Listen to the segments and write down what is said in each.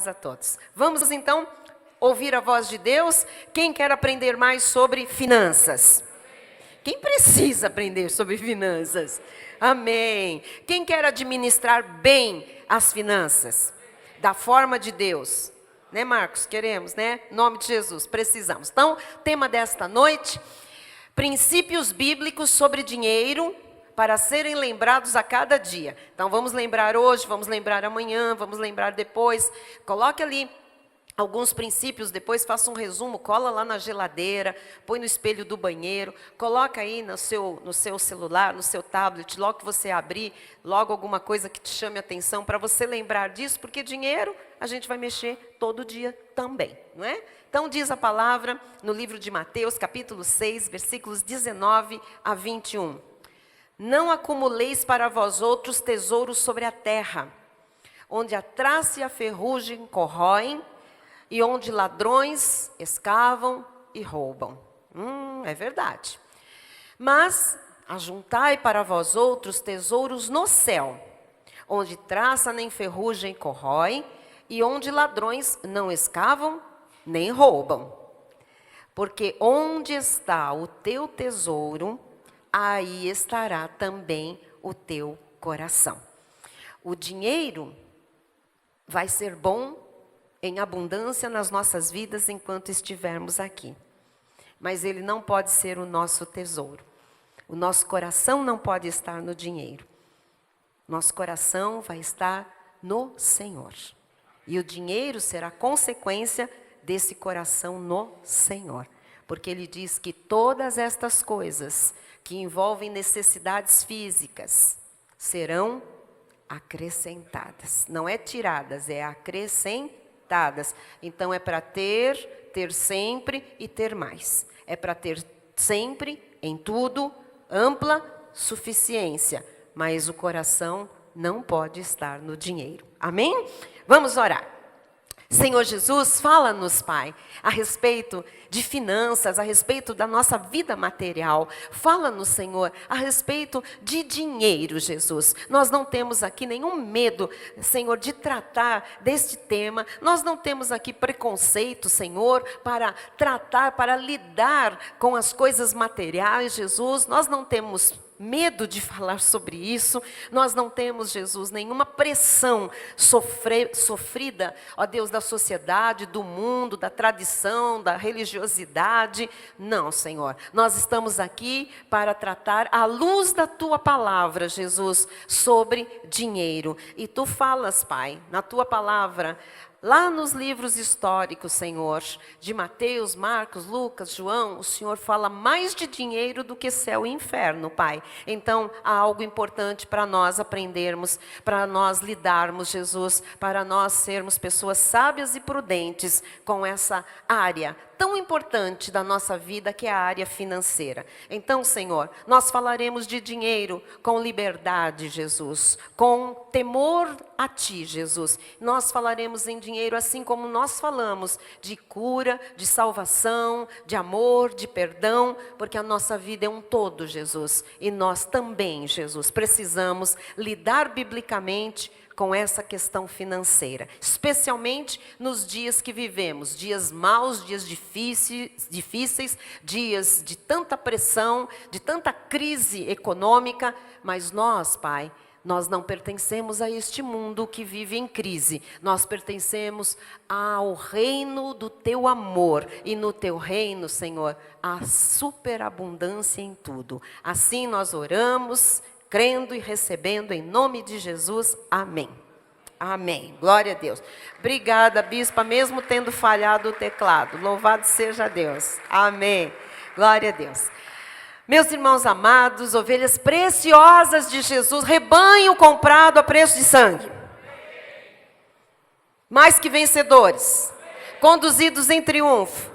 a todos. Vamos então ouvir a voz de Deus. Quem quer aprender mais sobre finanças? Quem precisa aprender sobre finanças? Amém. Quem quer administrar bem as finanças? Da forma de Deus. Né, Marcos? Queremos, né? Em nome de Jesus, precisamos. Então, tema desta noite, princípios bíblicos sobre dinheiro para serem lembrados a cada dia. Então, vamos lembrar hoje, vamos lembrar amanhã, vamos lembrar depois. Coloque ali alguns princípios, depois faça um resumo, cola lá na geladeira, põe no espelho do banheiro, coloca aí no seu celular, no seu tablet, logo que você abrir, logo alguma coisa que te chame a atenção, para você lembrar disso, porque dinheiro a gente vai mexer todo dia também, não é? Então diz a palavra no livro de Mateus, capítulo 6, versículos 19 a 21. Não acumuleis para vós outros tesouros sobre a terra, onde a traça e a ferrugem corroem, e onde ladrões escavam e roubam. É verdade. Mas ajuntai para vós outros tesouros no céu, onde traça nem ferrugem corrói, e onde ladrões não escavam nem roubam. Porque onde está o teu tesouro, aí estará também o teu coração. O dinheiro vai ser bom em abundância nas nossas vidas enquanto estivermos aqui. Mas ele não pode ser o nosso tesouro. O nosso coração não pode estar no dinheiro. Nosso coração vai estar no Senhor. E o dinheiro será consequência desse coração no Senhor. Porque ele diz que todas estas coisas que envolvem necessidades físicas serão acrescentadas. Não é tiradas, é acrescentadas. Então é para ter sempre e ter mais. É para ter sempre, em tudo, ampla suficiência. Mas o coração não pode estar no dinheiro. Amém? Vamos orar. Senhor Jesus, fala-nos, Pai, a respeito de finanças, a respeito da nossa vida material. Fala-nos, Senhor, a respeito de dinheiro, Jesus. Nós não temos aqui nenhum medo, Senhor, de tratar deste tema. Nós não temos aqui preconceito, Senhor, para tratar, para lidar com as coisas materiais, Jesus. Nós não temos medo de falar sobre isso. Nós não temos, Jesus, nenhuma pressão sofrida, ó Deus, da sociedade, do mundo, da tradição, da religiosidade. Não, Senhor. Nós estamos aqui para tratar à luz da Tua palavra, Jesus, sobre dinheiro. E Tu falas, Pai, na Tua palavra, lá nos livros históricos, Senhor, de Mateus, Marcos, Lucas, João, o Senhor fala mais de dinheiro do que céu e inferno, Pai. Então, há algo importante para nós aprendermos, para nós lidarmos, Jesus, para nós sermos pessoas sábias e prudentes com essa área tão importante da nossa vida, que é a área financeira. Então, Senhor, nós falaremos de dinheiro com liberdade, Jesus, com temor a Ti, Jesus. Nós falaremos em dinheiro assim como nós falamos de cura, de salvação, de amor, de perdão, porque a nossa vida é um todo, Jesus. E nós também, Jesus, precisamos lidar biblicamente com essa questão financeira, especialmente nos dias que vivemos, dias maus, dias difíceis, dias de tanta pressão, de tanta crise econômica, mas nós, Pai, nós não pertencemos a este mundo que vive em crise. Nós pertencemos ao reino do Teu amor. E no Teu reino, Senhor, há superabundância em tudo. Assim nós oramos, crendo e recebendo em nome de Jesus. Amém. Amém. Glória a Deus. Obrigada, bispa, mesmo tendo falhado o teclado. Louvado seja Deus. Amém. Glória a Deus. Meus irmãos amados, ovelhas preciosas de Jesus, rebanho comprado a preço de sangue. Mais que vencedores, conduzidos em triunfo,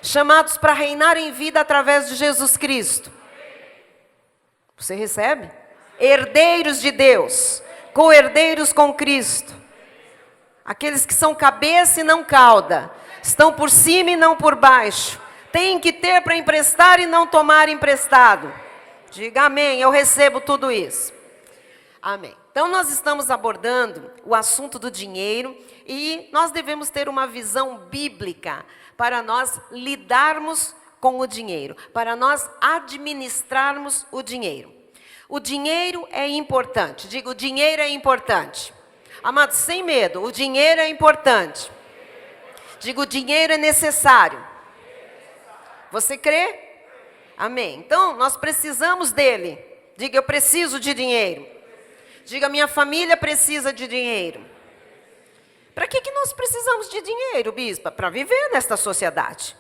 chamados para reinar em vida através de Jesus Cristo. Você recebe? Herdeiros de Deus, co-herdeiros com Cristo. Aqueles que são cabeça e não cauda, estão por cima e não por baixo. Tem que ter para emprestar e não tomar emprestado. Diga amém, eu recebo tudo isso. Amém. Então, nós estamos abordando o assunto do dinheiro e nós devemos ter uma visão bíblica para nós lidarmos com o dinheiro, para nós administrarmos o dinheiro. O dinheiro é importante. Diga, o dinheiro é importante. Amados, sem medo, o dinheiro é importante. Diga, o dinheiro é necessário. Você crê? Amém. Então, nós precisamos dele. Diga, eu preciso de dinheiro. Diga, minha família precisa de dinheiro. Para que nós precisamos de dinheiro, bispa? Para viver nesta sociedade.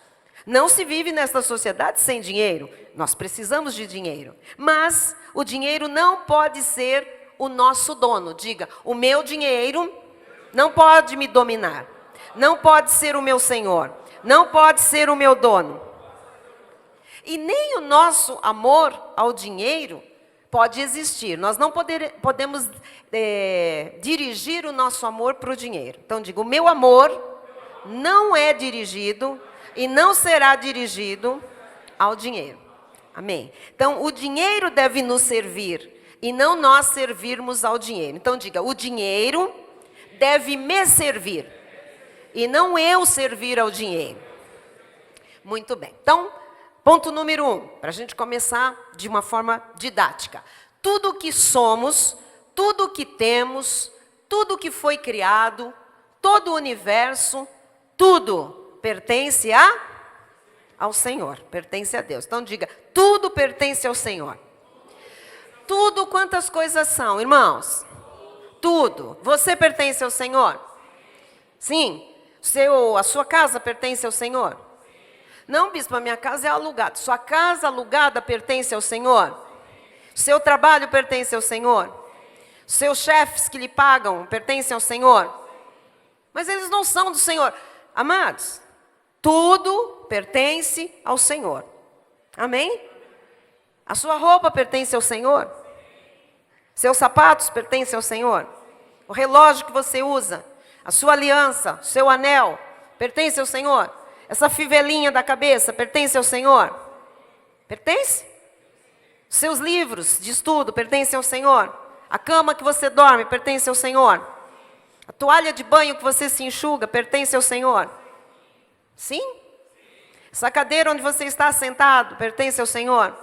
Não se vive nesta sociedade sem dinheiro. Nós precisamos de dinheiro. Mas o dinheiro não pode ser o nosso dono. Diga, o meu dinheiro não pode me dominar. Não pode ser o meu senhor. Não pode ser o meu dono. E nem o nosso amor ao dinheiro pode existir. Nós não podemos dirigir o nosso amor para o dinheiro. Então, digo, o meu amor não é dirigido e não será dirigido ao dinheiro. Amém? Então, o dinheiro deve nos servir e não nós servirmos ao dinheiro. Então, diga, o dinheiro deve me servir e não eu servir ao dinheiro. Muito bem. Então, ponto número 1, para a gente começar de uma forma didática. Tudo o que somos, tudo o que temos, tudo o que foi criado, todo o universo, tudo pertence ao Senhor, pertence a Deus. Então diga, tudo pertence ao Senhor. Tudo, quantas coisas são, irmãos? Tudo. Você pertence ao Senhor? Sim. A sua casa pertence ao Senhor? Não, bispo, a minha casa é alugada. Sua casa alugada pertence ao Senhor? Seu trabalho pertence ao Senhor? Seus chefes que lhe pagam pertencem ao Senhor? Mas eles não são do Senhor. Amados, tudo pertence ao Senhor. Amém? A sua roupa pertence ao Senhor? Seus sapatos pertencem ao Senhor? O relógio que você usa, a sua aliança, o seu anel, pertence ao Senhor? Essa fivelinha da cabeça pertence ao Senhor? Pertence? Seus livros de estudo pertencem ao Senhor? A cama que você dorme pertence ao Senhor? A toalha de banho que você se enxuga pertence ao Senhor? Sim? Essa cadeira onde você está sentado pertence ao Senhor?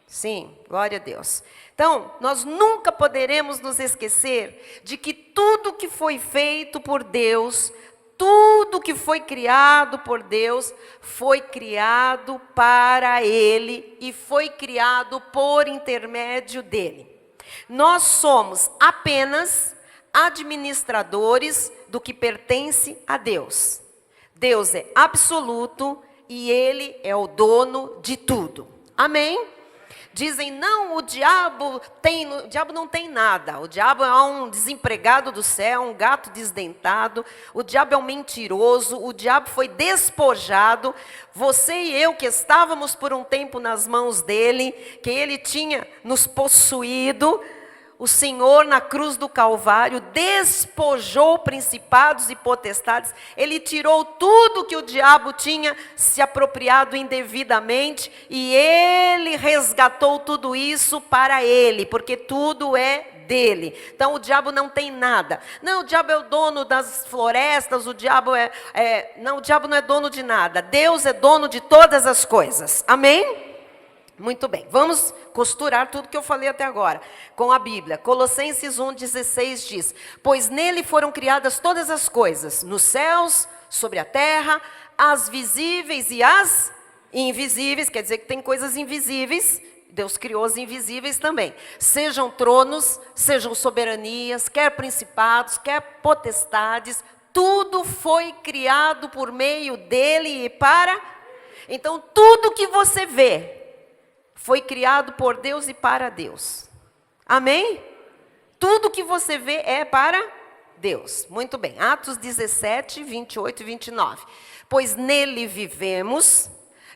Sim, glória a Deus. Então, nós nunca poderemos nos esquecer de que tudo que foi feito por Deus, tudo que foi criado por Deus, foi criado para Ele e foi criado por intermédio dEle. Nós somos apenas administradores do que pertence a Deus. Deus é absoluto e Ele é o dono de tudo. Amém? Dizem, não, o diabo não tem nada. O diabo é um desempregado do céu, um gato desdentado. O diabo é um mentiroso. O diabo foi despojado. Você e eu que estávamos por um tempo nas mãos dele, que ele tinha nos possuído, o Senhor na cruz do Calvário despojou principados e potestades. Ele tirou tudo que o diabo tinha se apropriado indevidamente e ele resgatou tudo isso para ele, porque tudo é dele. Então o diabo não tem nada. Não, o diabo é o dono das florestas, o diabo não, o diabo não é dono de nada. Deus é dono de todas as coisas. Amém? Muito bem, vamos costurar tudo que eu falei até agora com a Bíblia. Colossenses 1,16 diz, pois nele foram criadas todas as coisas, nos céus, sobre a terra, as visíveis e as invisíveis, quer dizer que tem coisas invisíveis, Deus criou as invisíveis também. Sejam tronos, sejam soberanias, quer principados, quer potestades, tudo foi criado por meio dele e para... Então tudo que você vê, foi criado por Deus e para Deus. Amém? Tudo que você vê é para Deus. Muito bem. Atos 17, 28 e 29. Pois nele vivemos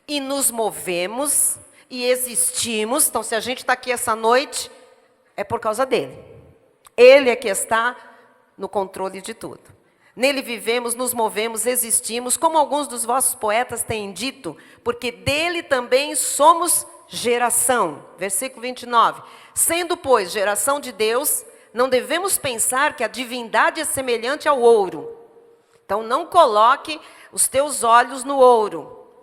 e nos movemos e existimos. Então, se a gente está aqui essa noite, é por causa dele. Ele é que está no controle de tudo. Nele vivemos, nos movemos, existimos, como alguns dos vossos poetas têm dito, porque dele também somos geração. Versículo 29. Sendo, pois, geração de Deus, não devemos pensar que a divindade é semelhante ao ouro. Então não coloque os teus olhos no ouro,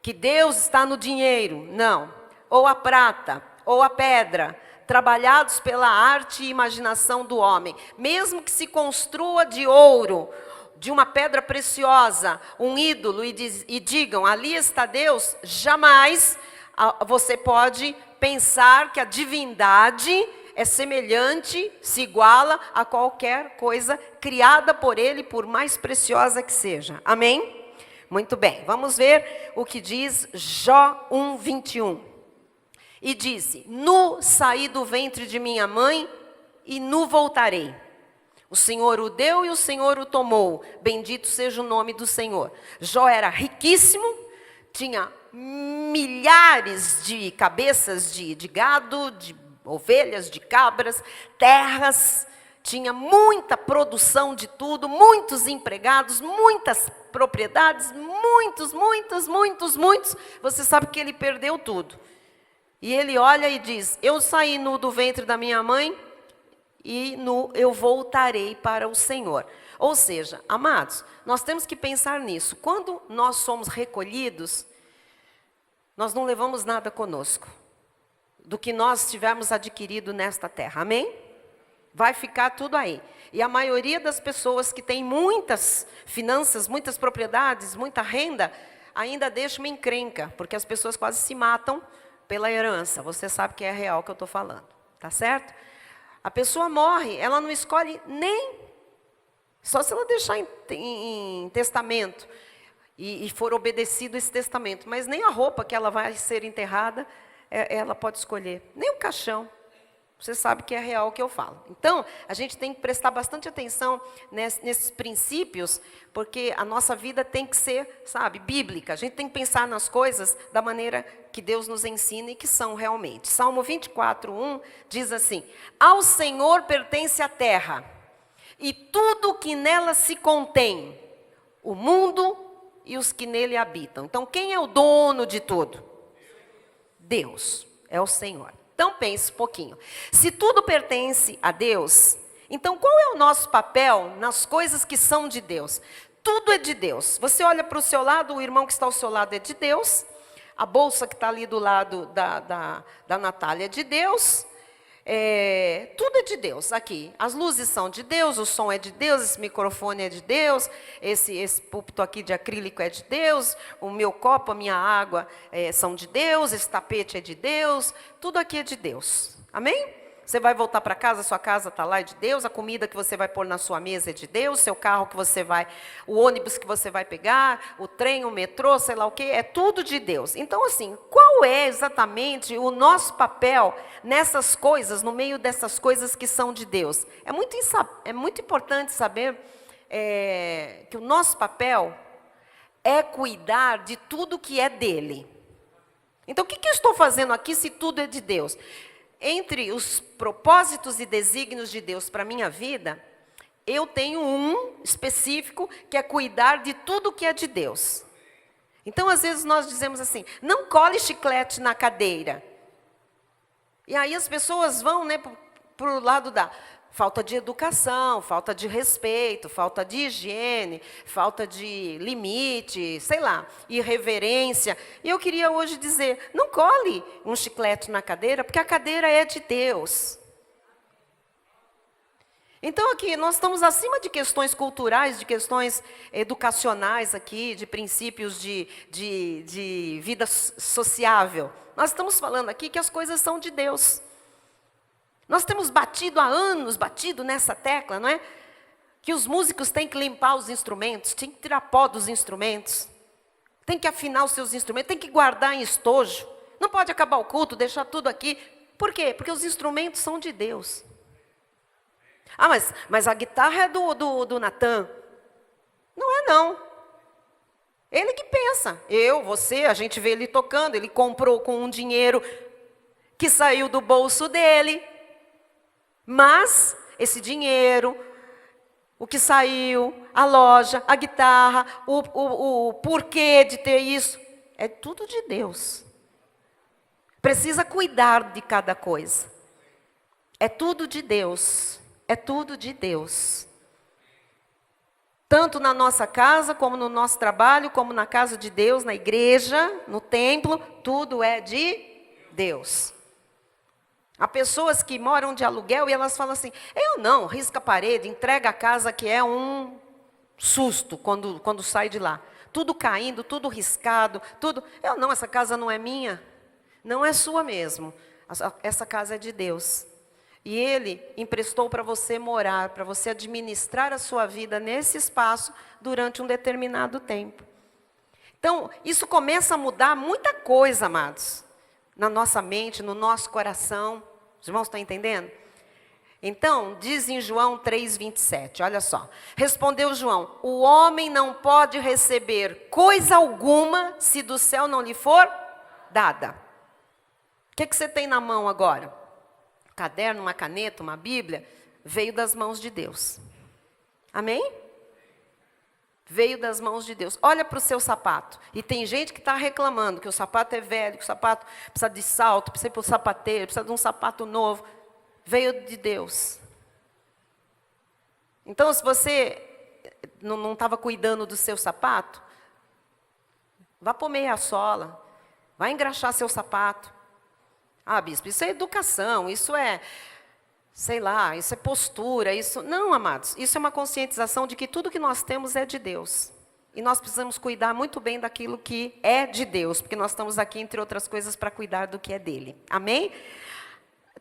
que Deus está no dinheiro, não. Ou a prata, ou a pedra, trabalhados pela arte e imaginação do homem. Mesmo que se construa de ouro, de uma pedra preciosa, um ídolo, e digam, ali está Deus, jamais você pode pensar que a divindade é semelhante, se iguala a qualquer coisa criada por Ele, por mais preciosa que seja. Amém? Muito bem, vamos ver o que diz Jó 1:21. E disse, nu saí do ventre de minha mãe e nu voltarei. O Senhor o deu e o Senhor o tomou. Bendito seja o nome do Senhor. Jó era riquíssimo, tinha milhares de cabeças de gado, de ovelhas, de cabras, terras, tinha muita produção de tudo, muitos empregados, muitas propriedades, muitos. Você sabe que ele perdeu tudo. E ele olha e diz, eu saí nu do ventre da minha mãe e nu eu voltarei para o Senhor. Ou seja, amados, nós temos que pensar nisso. Quando nós somos recolhidos, nós não levamos nada conosco do que nós tivermos adquirido nesta terra, amém? Vai ficar tudo aí. E a maioria das pessoas que tem muitas finanças, muitas propriedades, muita renda, ainda deixa uma encrenca, porque as pessoas quase se matam pela herança. Você sabe que é real que eu estou falando, tá certo? A pessoa morre, ela não escolhe nem, só se ela deixar em testamento, e for obedecido esse testamento, mas nem a roupa que ela vai ser enterrada, ela pode escolher, nem o caixão. Você sabe que é real o que eu falo. Então, a gente tem que prestar bastante atenção nesses princípios, porque a nossa vida tem que ser, sabe, bíblica. A gente tem que pensar nas coisas da maneira que Deus nos ensina e que são realmente. Salmo 24:1 diz assim, ao Senhor pertence a terra, e tudo o que nela se contém, o mundo e os que nele habitam. Então, quem é o dono de tudo? Deus, é o Senhor. Então pense um pouquinho. Se tudo pertence a Deus, então qual é o nosso papel nas coisas que são de Deus? Tudo é de Deus. Você olha para o seu lado, o irmão que está ao seu lado é de Deus. A bolsa que está ali do lado da Natália é de Deus. Tudo é de Deus aqui. As luzes são de Deus, o som é de Deus, esse microfone é de Deus, esse púlpito aqui de acrílico é de Deus, o meu copo, a minha água são de Deus, esse tapete é de Deus, tudo aqui é de Deus. Amém? Você vai voltar para casa, sua casa está lá é de Deus, a comida que você vai pôr na sua mesa é de Deus, seu carro que você vai, o ônibus que você vai pegar, o trem, o metrô, sei lá o quê, é tudo de Deus. Então assim, qual é exatamente o nosso papel nessas coisas, no meio dessas coisas que são de Deus? É muito importante saber que o nosso papel é cuidar de tudo que é dele. Então o que eu estou fazendo aqui se tudo é de Deus? Entre os propósitos e desígnios de Deus para a minha vida, eu tenho um específico que é cuidar de tudo que é de Deus. Então, às vezes nós dizemos assim, não cole chiclete na cadeira. E aí as pessoas vão para o lado da falta de educação, falta de respeito, falta de higiene, falta de limite, sei lá, irreverência. E eu queria hoje dizer, não cole um chiclete na cadeira, porque a cadeira é de Deus. Então aqui, nós estamos acima de questões culturais, de questões educacionais aqui, de princípios de vida sociável. Nós estamos falando aqui que as coisas são de Deus. Nós temos há anos batido nessa tecla, não é? Que os músicos têm que limpar os instrumentos, têm que tirar pó dos instrumentos, têm que afinar os seus instrumentos, têm que guardar em estojo. Não pode acabar o culto, deixar tudo aqui. Por quê? Porque os instrumentos são de Deus. Ah, mas a guitarra é do Natan. Não é não. Ele que pensa. Você, a gente vê ele tocando, ele comprou com um dinheiro que saiu do bolso dele. Mas esse dinheiro, o que saiu, a loja, a guitarra, o porquê de ter isso, é tudo de Deus. Precisa cuidar de cada coisa. É tudo de Deus. é tudo de Deus. Tanto na nossa casa, como no nosso trabalho, como na casa de Deus, na igreja, no templo, tudo é de Deus. Há pessoas que moram de aluguel e elas falam assim, eu não, risca a parede, entrega a casa, que é um susto quando sai de lá. Tudo caindo, tudo riscado, tudo. Eu não, essa casa não é minha, não é sua mesmo. Essa casa é de Deus. E Ele emprestou para você morar, para você administrar a sua vida nesse espaço durante um determinado tempo. Então, isso começa a mudar muita coisa, amados, na nossa mente, no nosso coração. Os irmãos estão entendendo? Então, diz em João 3,27, olha só. Respondeu João, o homem não pode receber coisa alguma se do céu não lhe for dada. O que você tem na mão agora? Um caderno, uma caneta, uma Bíblia? Veio das mãos de Deus. Amém? Veio das mãos de Deus. Olha para o seu sapato. E tem gente que está reclamando que o sapato é velho, que o sapato precisa de salto, precisa ir para o sapateiro, precisa de um sapato novo. Veio de Deus. Então, se você não estava cuidando do seu sapato, vá pôr meia sola, vai engraxar seu sapato. Ah, bispo, isso é educação, isso é, sei lá, isso é postura, isso... Não, amados, isso é uma conscientização de que tudo que nós temos é de Deus. E nós precisamos cuidar muito bem daquilo que é de Deus, porque nós estamos aqui, entre outras coisas, para cuidar do que é dele. Amém?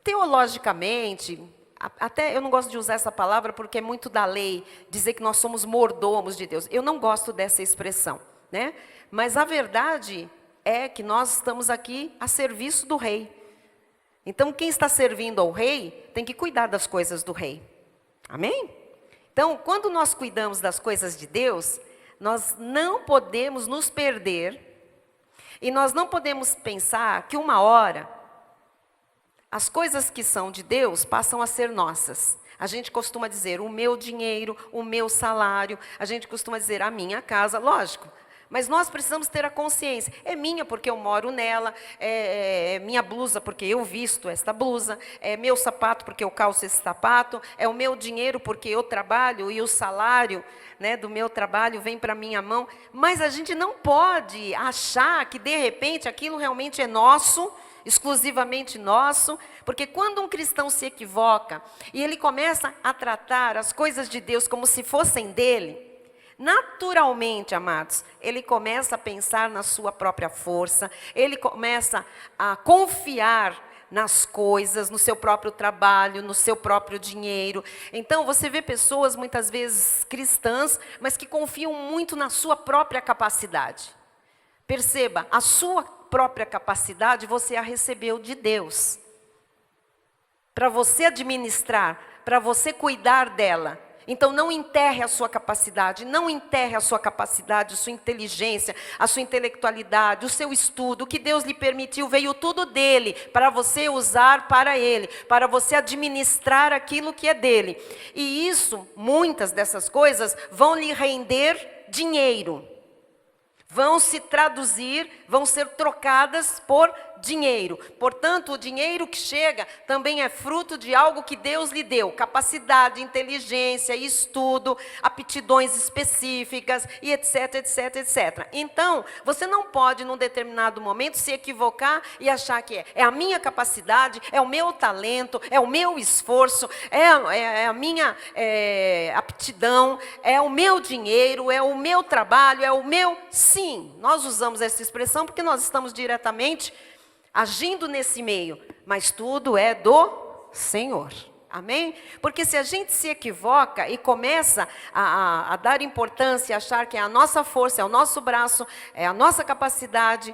Teologicamente, até eu não gosto de usar essa palavra porque é muito da lei, dizer que nós somos mordomos de Deus. Eu não gosto dessa expressão, né? Mas a verdade é que nós estamos aqui a serviço do rei. Então, quem está servindo ao rei, tem que cuidar das coisas do rei. Amém? Então, quando nós cuidamos das coisas de Deus, nós não podemos nos perder, e nós não podemos pensar que uma hora, as coisas que são de Deus passam a ser nossas. A gente costuma dizer, o meu dinheiro, o meu salário, a gente costuma dizer, a minha casa, lógico. Mas nós precisamos ter a consciência, é minha porque eu moro nela, é minha blusa porque eu visto esta blusa, é meu sapato porque eu calço esse sapato, é o meu dinheiro porque eu trabalho e o salário, né, do meu trabalho vem para a minha mão. Mas a gente não pode achar que de repente aquilo realmente é nosso, exclusivamente nosso, porque quando um cristão se equivoca e ele começa a tratar as coisas de Deus como se fossem dele, naturalmente, amados, ele começa a pensar na sua própria força, ele começa a confiar nas coisas, no seu próprio trabalho, no seu próprio dinheiro. Então, você vê pessoas, muitas vezes cristãs, mas que confiam muito na sua própria capacidade. Perceba, a sua própria capacidade você a recebeu de Deus. Para você administrar, para você cuidar dela. Então, não enterre a sua capacidade, não enterre a sua capacidade, a sua inteligência, a sua intelectualidade, o seu estudo, o que Deus lhe permitiu, veio tudo dele, para você usar para ele, para você administrar aquilo que é dele. E isso, muitas dessas coisas, vão lhe render dinheiro. Vão se traduzir, vão ser trocadas por dinheiro. Portanto, o dinheiro que chega também é fruto de algo que Deus lhe deu. Capacidade, inteligência, estudo, aptidões específicas e etc, etc, etc. Então, você não pode, num determinado momento, se equivocar e achar que é a minha capacidade, é o meu talento, é o meu esforço, é a minha aptidão, é o meu dinheiro, é o meu trabalho, é o meu... Sim, nós usamos essa expressão porque nós estamos diretamente agindo nesse meio, mas tudo é do Senhor. Amém? Porque se a gente se equivoca e começa a dar importância, achar que é a nossa força, é o nosso braço, é a nossa capacidade,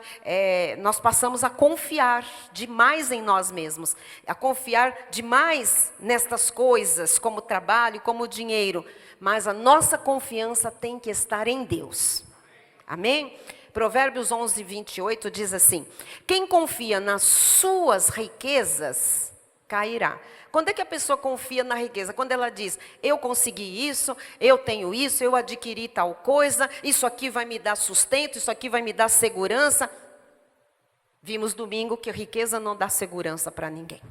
nós passamos a confiar demais em nós mesmos, a confiar demais nestas coisas, como trabalho, como dinheiro, mas a nossa confiança tem que estar em Deus. Amém? Provérbios 11, 28 diz assim, quem confia nas suas riquezas, cairá. Quando é que a pessoa confia na riqueza? Quando ela diz, eu consegui isso, eu tenho isso, eu adquiri tal coisa, isso aqui vai me dar sustento, isso aqui vai me dar segurança. Vimos domingo que a riqueza não dá segurança para ninguém.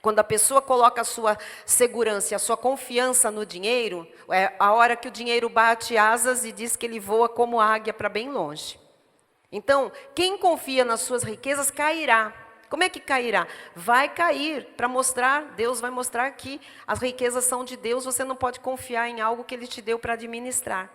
Quando a pessoa coloca a sua segurança e a sua confiança no dinheiro, é a hora que o dinheiro bate asas e diz que ele voa como águia para bem longe. Então, quem confia nas suas riquezas cairá. Como é que cairá? Vai cair para mostrar, Deus vai mostrar que as riquezas são de Deus, você não pode confiar em algo que Ele te deu para administrar.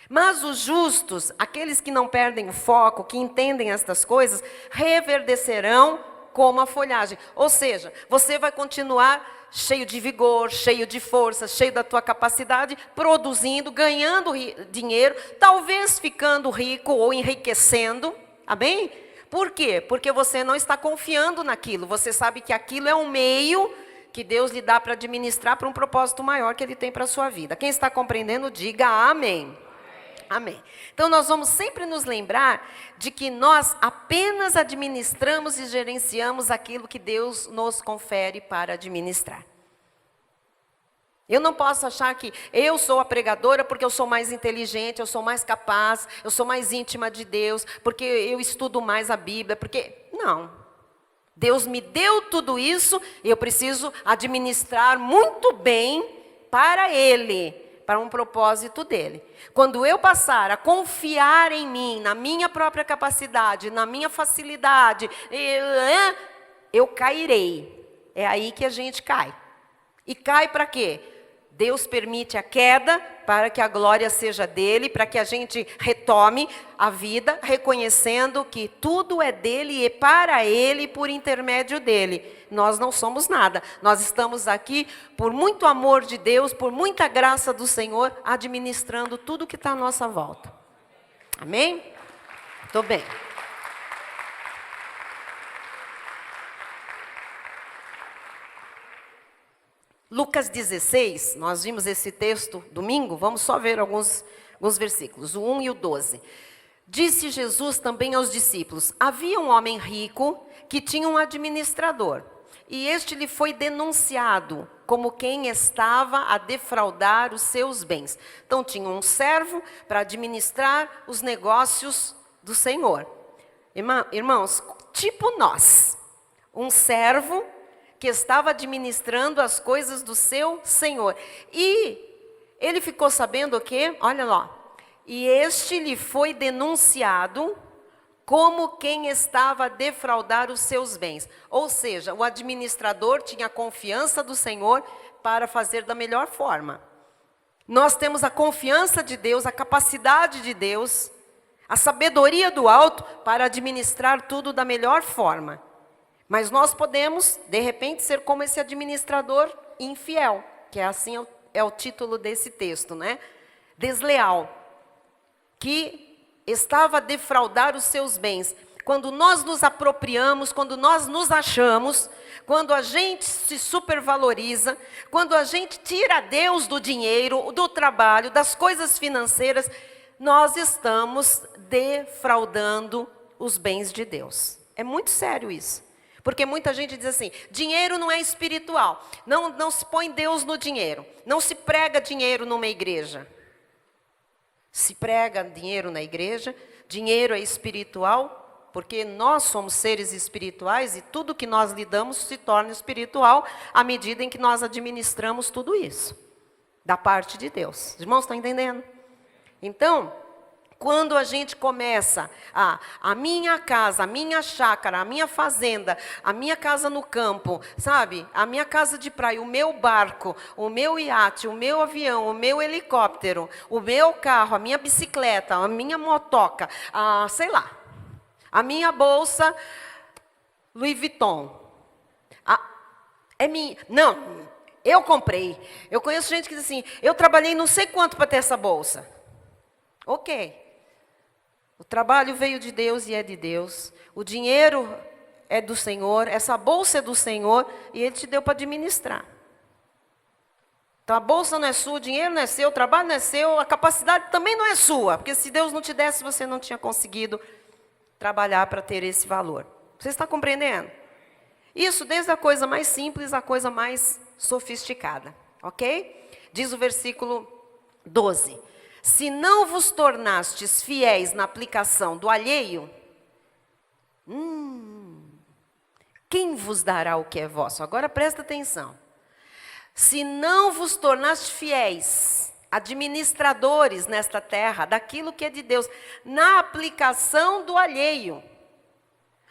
Mas os justos, aqueles que não perdem o foco, que entendem estas coisas, reverdecerão como a folhagem. Ou seja, você vai continuar cheio de vigor, cheio de força, cheio da tua capacidade, produzindo, ganhando dinheiro, talvez ficando rico ou enriquecendo. Amém? Por quê? Porque você não está confiando naquilo. Você sabe que aquilo é um meio que Deus lhe dá para administrar para um propósito maior que Ele tem para a sua vida. Quem está compreendendo, diga amém. Amém. Então nós vamos sempre nos lembrar de que nós apenas administramos e gerenciamos aquilo que Deus nos confere para administrar. Eu não posso achar que eu sou a pregadora porque eu sou mais inteligente, eu sou mais capaz, eu sou mais íntima de Deus, porque eu estudo mais a Bíblia, porque... Não. Deus me deu tudo isso e eu preciso administrar muito bem para Ele, para um propósito dele. Quando eu passar a confiar em mim, na minha própria capacidade, na minha facilidade, eu cairei. É aí que a gente cai. E cai para quê? Deus permite a queda para que a glória seja dele, para que a gente retome a vida, reconhecendo que tudo é dele e para ele, por intermédio dele. Nós não somos nada. Nós estamos aqui por muito amor de Deus, por muita graça do Senhor, administrando tudo que está à nossa volta. Amém? Estou bem. Lucas 16, nós vimos esse texto domingo, vamos só ver alguns versículos, o 1 e o 12. Disse Jesus também aos discípulos: havia um homem rico que tinha um administrador, e este lhe foi denunciado como quem estava a defraudar os seus bens. Então tinha um servo para administrar os negócios do Senhor. Irmãos, tipo nós, um servo que estava administrando as coisas do seu Senhor. E ele ficou sabendo o quê? Olha lá. E este lhe foi denunciado como quem estava a defraudar os seus bens. Ou seja, o administrador tinha a confiança do Senhor para fazer da melhor forma. Nós temos a confiança de Deus, a capacidade de Deus, a sabedoria do alto para administrar tudo da melhor forma. Mas nós podemos, de repente, ser como esse administrador infiel, que é assim é o título desse texto, né? Desleal, que estava a defraudar os seus bens. Quando nós nos apropriamos, quando nós nos achamos, quando a gente se supervaloriza, quando a gente tira Deus do dinheiro, do trabalho, das coisas financeiras, nós estamos defraudando os bens de Deus. É muito sério isso. Porque muita gente diz assim, dinheiro não é espiritual. Não se põe Deus no dinheiro. Não se prega dinheiro numa igreja. Se prega dinheiro na igreja, dinheiro é espiritual, porque nós somos seres espirituais e tudo que nós lidamos se torna espiritual à medida em que nós administramos tudo isso. Da parte de Deus. Os irmãos estão entendendo? Então, quando a gente começa a minha casa, a minha chácara, a minha fazenda, a minha casa no campo, sabe? A minha casa de praia, o meu barco, o meu iate, o meu avião, o meu helicóptero, o meu carro, a minha bicicleta, a minha motoca, sei lá, a minha bolsa Louis Vuitton. É minha. Não, eu comprei. Eu conheço gente que diz assim, eu trabalhei não sei quanto para ter essa bolsa. Ok. O trabalho veio de Deus e é de Deus. O dinheiro é do Senhor. Essa bolsa é do Senhor e Ele te deu para administrar. Então a bolsa não é sua, o dinheiro não é seu, o trabalho não é seu, a capacidade também não é sua. Porque se Deus não te desse, você não tinha conseguido trabalhar para ter esse valor. Você está compreendendo? Isso desde a coisa mais simples à coisa mais sofisticada. Ok? Diz o versículo 12. Se não vos tornastes fiéis na aplicação do alheio, quem vos dará o que é vosso? Agora presta atenção. Se não vos tornaste fiéis, administradores nesta terra, daquilo que é de Deus, na aplicação do alheio.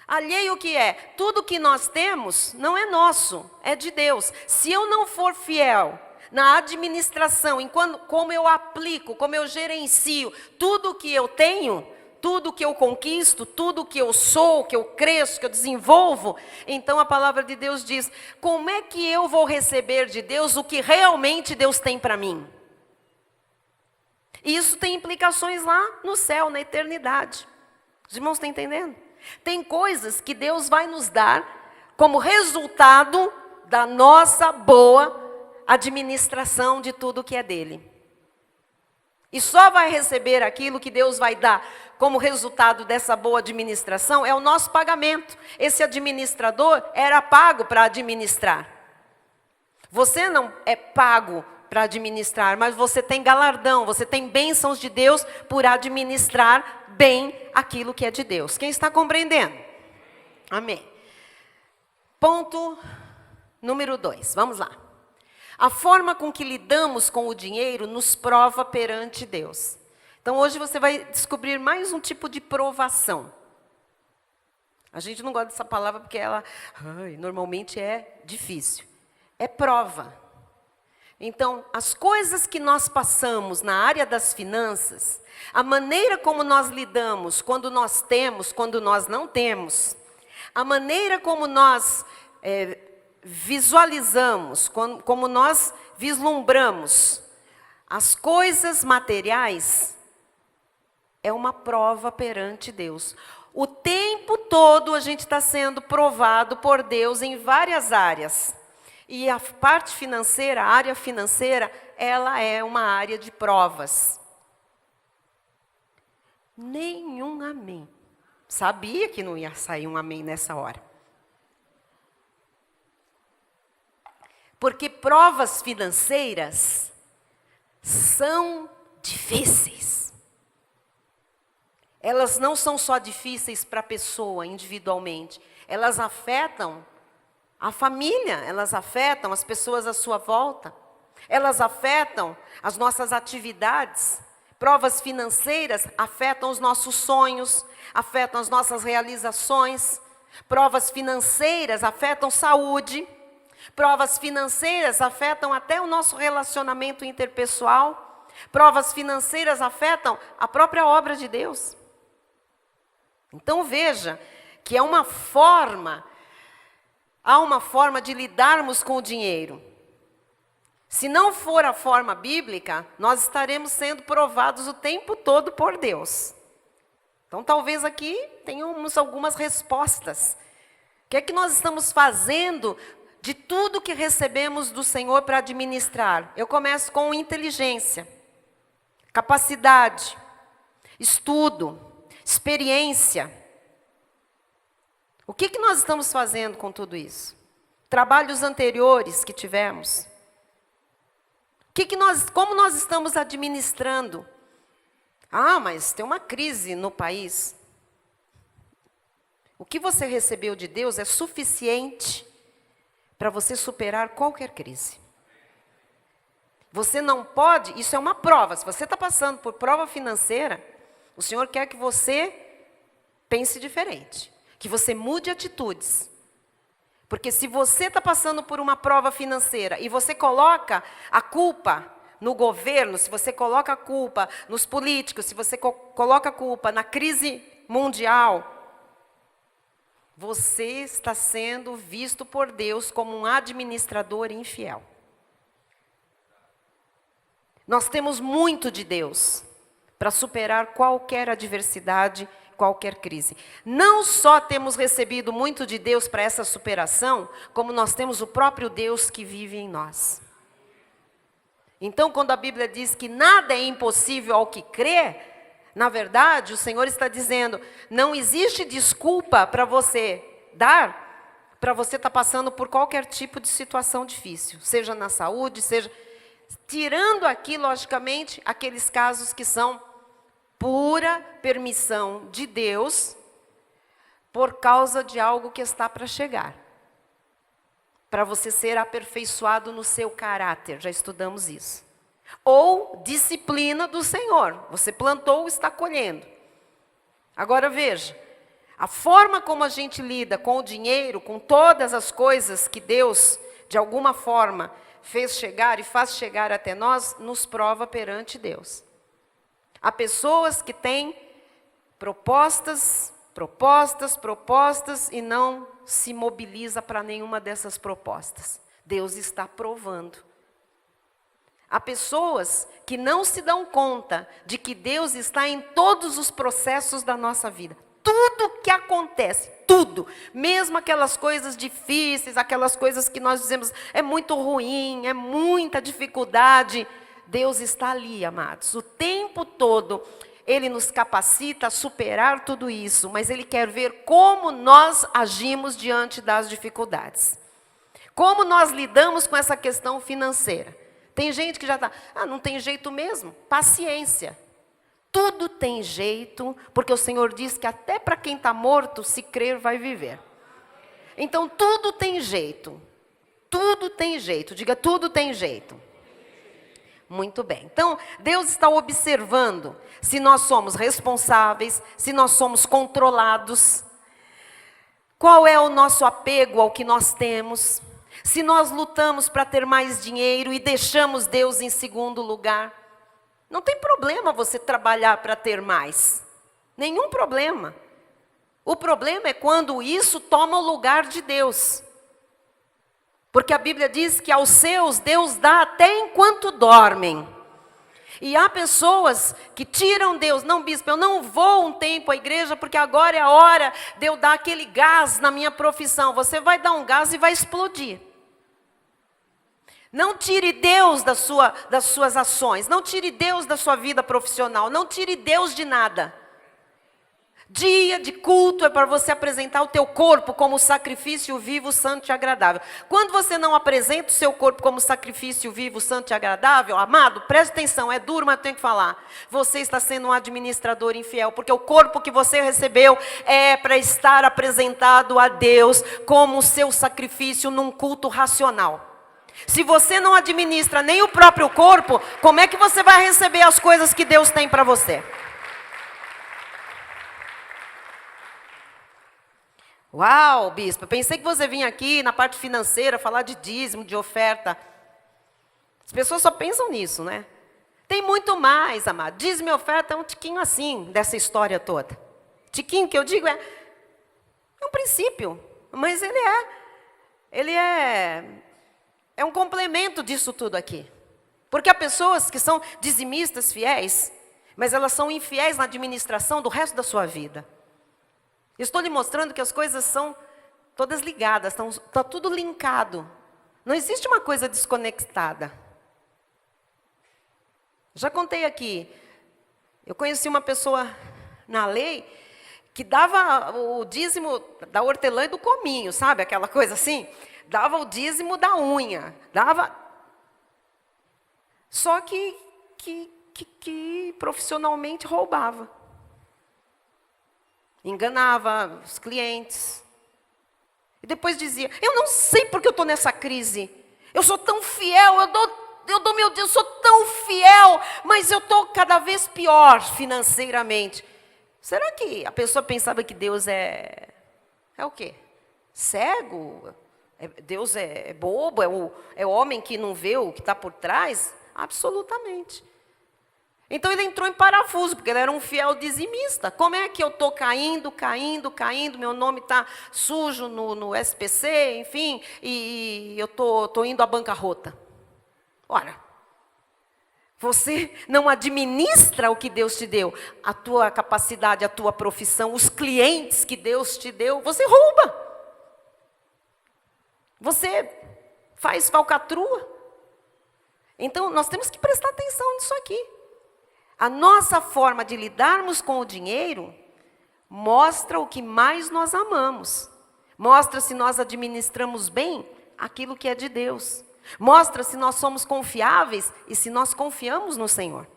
Alheio o que é? Tudo que nós temos não é nosso, é de Deus. Se eu não for fiel na administração, enquanto, como eu aplico, como eu gerencio tudo que eu tenho, tudo que eu conquisto, tudo que eu sou, que eu cresço, que eu desenvolvo, então a palavra de Deus diz, como é que eu vou receber de Deus o que realmente Deus tem para mim? E isso tem implicações lá no céu, na eternidade. Os irmãos estão entendendo? Tem coisas que Deus vai nos dar como resultado da nossa boa administração de tudo que é dele. E só vai receber aquilo que Deus vai dar como resultado dessa boa administração, é o nosso pagamento. Esse administrador era pago para administrar. Você não é pago para administrar, mas você tem galardão, você tem bênçãos de Deus por administrar bem aquilo que é de Deus. Quem está compreendendo? Amém. Ponto número 2, vamos lá. A forma com que lidamos com o dinheiro nos prova perante Deus. Então hoje você vai descobrir mais um tipo de provação. A gente não gosta dessa palavra porque ela normalmente é difícil. É prova. Então, as coisas que nós passamos na área das finanças, a maneira como nós lidamos quando nós temos, quando nós não temos, a maneira como nós visualizamos, como nós vislumbramos as coisas materiais, é uma prova perante Deus. O tempo todo a gente está sendo provado por Deus em várias áreas. E a parte financeira, a área financeira, ela é uma área de provas. Nenhum amém. Sabia que não ia sair um amém nessa hora. Porque provas financeiras são difíceis. Elas não são só difíceis para a pessoa individualmente. Elas afetam a família, elas afetam as pessoas à sua volta. Elas afetam as nossas atividades. Provas financeiras afetam os nossos sonhos, afetam as nossas realizações. Provas financeiras afetam saúde. Provas financeiras afetam até o nosso relacionamento interpessoal. Provas financeiras afetam a própria obra de Deus. Então veja que há uma forma de lidarmos com o dinheiro. Se não for a forma bíblica, nós estaremos sendo provados o tempo todo por Deus. Então talvez aqui tenhamos algumas respostas. O que é que nós estamos fazendo de tudo que recebemos do Senhor para administrar? Eu começo com inteligência, capacidade, estudo, experiência. O que nós estamos fazendo com tudo isso? Trabalhos anteriores que tivemos. Como nós estamos administrando? Mas tem uma crise no país. O que você recebeu de Deus é suficiente para você superar qualquer crise. Você não pode, isso é uma prova. Se você está passando por prova financeira, o Senhor quer que você pense diferente. Que você mude atitudes. Porque se você está passando por uma prova financeira e você coloca a culpa no governo, se você coloca a culpa nos políticos, se você coloca a culpa na crise mundial, você está sendo visto por Deus como um administrador infiel. Nós temos muito de Deus para superar qualquer adversidade, qualquer crise. Não só temos recebido muito de Deus para essa superação, como nós temos o próprio Deus que vive em nós. Então, quando a Bíblia diz que nada é impossível ao que crê, na verdade, o Senhor está dizendo, não existe desculpa para você dar, para você estar passando por qualquer tipo de situação difícil, seja na saúde, seja... Tirando aqui, logicamente, aqueles casos que são pura permissão de Deus por causa de algo que está para chegar. para você ser aperfeiçoado no seu caráter. Já estudamos isso. Ou disciplina do Senhor. Você plantou, está colhendo. Agora veja, a forma como a gente lida com o dinheiro, com todas as coisas que Deus, de alguma forma, fez chegar e faz chegar até nós, nos prova perante Deus. Há pessoas que têm propostas e não se mobiliza para nenhuma dessas propostas. Deus está provando. Há pessoas que não se dão conta de que Deus está em todos os processos da nossa vida. Tudo que acontece, tudo, mesmo aquelas coisas difíceis, aquelas coisas que nós dizemos, é muito ruim, é muita dificuldade, Deus está ali, amados, o tempo todo. Ele nos capacita a superar tudo isso, mas Ele quer ver como nós agimos diante das dificuldades. Como nós lidamos com essa questão financeira. Tem gente que já está, não tem jeito mesmo, paciência. Tudo tem jeito, porque o Senhor diz que até para quem está morto, se crer, vai viver. Então, tudo tem jeito. Tudo tem jeito. Diga, tudo tem jeito. Muito bem. Então, Deus está observando se nós somos responsáveis, se nós somos controlados. Qual é o nosso apego ao que nós temos? Se nós lutamos para ter mais dinheiro e deixamos Deus em segundo lugar. Não tem problema você trabalhar para ter mais. Nenhum problema. O problema é quando isso toma o lugar de Deus. Porque a Bíblia diz que aos seus Deus dá até enquanto dormem. E há pessoas que tiram Deus. Não, bispo, eu não vou um tempo à igreja porque agora é a hora de eu dar aquele gás na minha profissão. Você vai dar um gás e vai explodir. Não tire Deus das suas ações. Não tire Deus da sua vida profissional. Não tire Deus de nada. Dia de culto é para você apresentar o teu corpo como sacrifício vivo, santo e agradável. Quando você não apresenta o seu corpo como sacrifício vivo, santo e agradável, amado, preste atenção, é duro, mas tenho que falar. Você está sendo um administrador infiel, porque o corpo que você recebeu é para estar apresentado a Deus como o seu sacrifício num culto racional. Se você não administra nem o próprio corpo, como é que você vai receber as coisas que Deus tem para você? Uau, bispo, pensei que você vinha aqui na parte financeira falar de dízimo, de oferta. As pessoas só pensam nisso, né? Tem muito mais, amado. Dízimo e oferta é um tiquinho assim, dessa história toda. Tiquinho que eu digo é um princípio, mas ele é um complemento disso tudo aqui. Porque há pessoas que são dizimistas fiéis, mas elas são infiéis na administração do resto da sua vida. Estou lhe mostrando que as coisas são todas ligadas, está tudo linkado. Não existe uma coisa desconectada. Já contei aqui, eu conheci uma pessoa na lei que dava o dízimo da hortelã e do cominho, sabe? Aquela coisa assim. Dava o dízimo da unha, dava. Só que profissionalmente roubava. Enganava os clientes. E depois dizia, eu não sei porque eu estou nessa crise. Eu sou tão fiel, eu dou meu Deus, eu sou tão fiel, mas eu estou cada vez pior financeiramente. Será que a pessoa pensava que Deus é o quê? Cego? Deus é bobo? É o homem que não vê o que está por trás? Absolutamente. Então ele entrou em parafuso, porque ele era um fiel dizimista. Como é que eu estou caindo, meu nome está sujo no SPC, enfim, e eu estou indo à bancarrota. Ora, você não administra o que Deus te deu, a tua capacidade, a tua profissão, os clientes que Deus te deu, você rouba. Você faz falcatrua. Então, nós temos que prestar atenção nisso aqui. A nossa forma de lidarmos com o dinheiro mostra o que mais nós amamos. Mostra se nós administramos bem aquilo que é de Deus. Mostra se nós somos confiáveis e se nós confiamos no Senhor.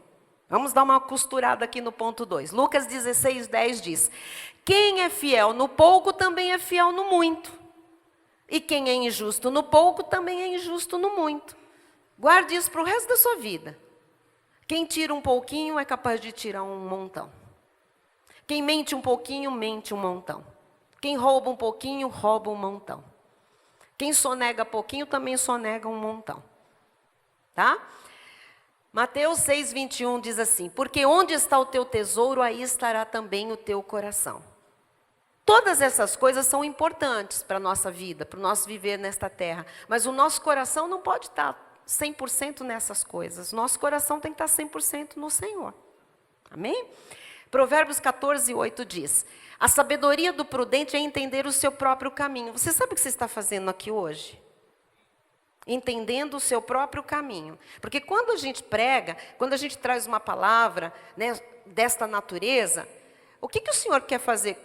Vamos dar uma costurada aqui no ponto 2. Lucas 16:10 diz: quem é fiel no pouco também é fiel no muito. E quem é injusto no pouco, também é injusto no muito. Guarde isso para o resto da sua vida. Quem tira um pouquinho é capaz de tirar um montão. Quem mente um pouquinho, mente um montão. Quem rouba um pouquinho, rouba um montão. Quem sonega pouquinho, também sonega um montão. Tá? Mateus 6:21 diz assim: porque onde está o teu tesouro, aí estará também o teu coração. Todas essas coisas são importantes para a nossa vida, para o nosso viver nesta terra. Mas o nosso coração não pode estar 100% nessas coisas. Nosso coração tem que estar 100% no Senhor. Amém? Provérbios 14:8 diz: a sabedoria do prudente é entender o seu próprio caminho. Você sabe o que você está fazendo aqui hoje? Entendendo o seu próprio caminho. Porque quando a gente prega, quando a gente traz uma palavra, né, desta natureza, o que o Senhor quer fazer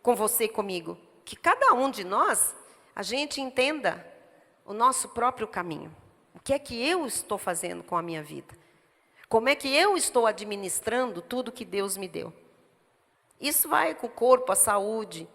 com você e comigo? Que cada um de nós, a gente entenda o nosso próprio caminho. O que é que eu estou fazendo com a minha vida? Como é que eu estou administrando tudo que Deus me deu? Isso vai com o corpo, a saúde,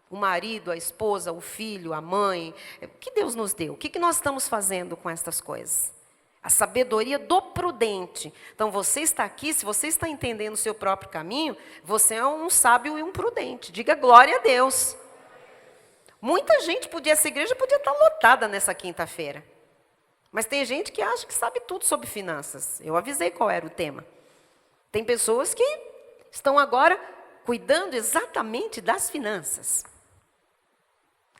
o marido, a esposa, o filho, a mãe. O que Deus nos deu? O que nós estamos fazendo com estas coisas? A sabedoria do prudente. Então, você está aqui, se você está entendendo o seu próprio caminho, você é um sábio e um prudente. Diga glória a Deus. Muita gente essa igreja podia estar lotada nessa quinta-feira. Mas tem gente que acha que sabe tudo sobre finanças. Eu avisei qual era o tema. Tem pessoas que estão agora cuidando exatamente das finanças.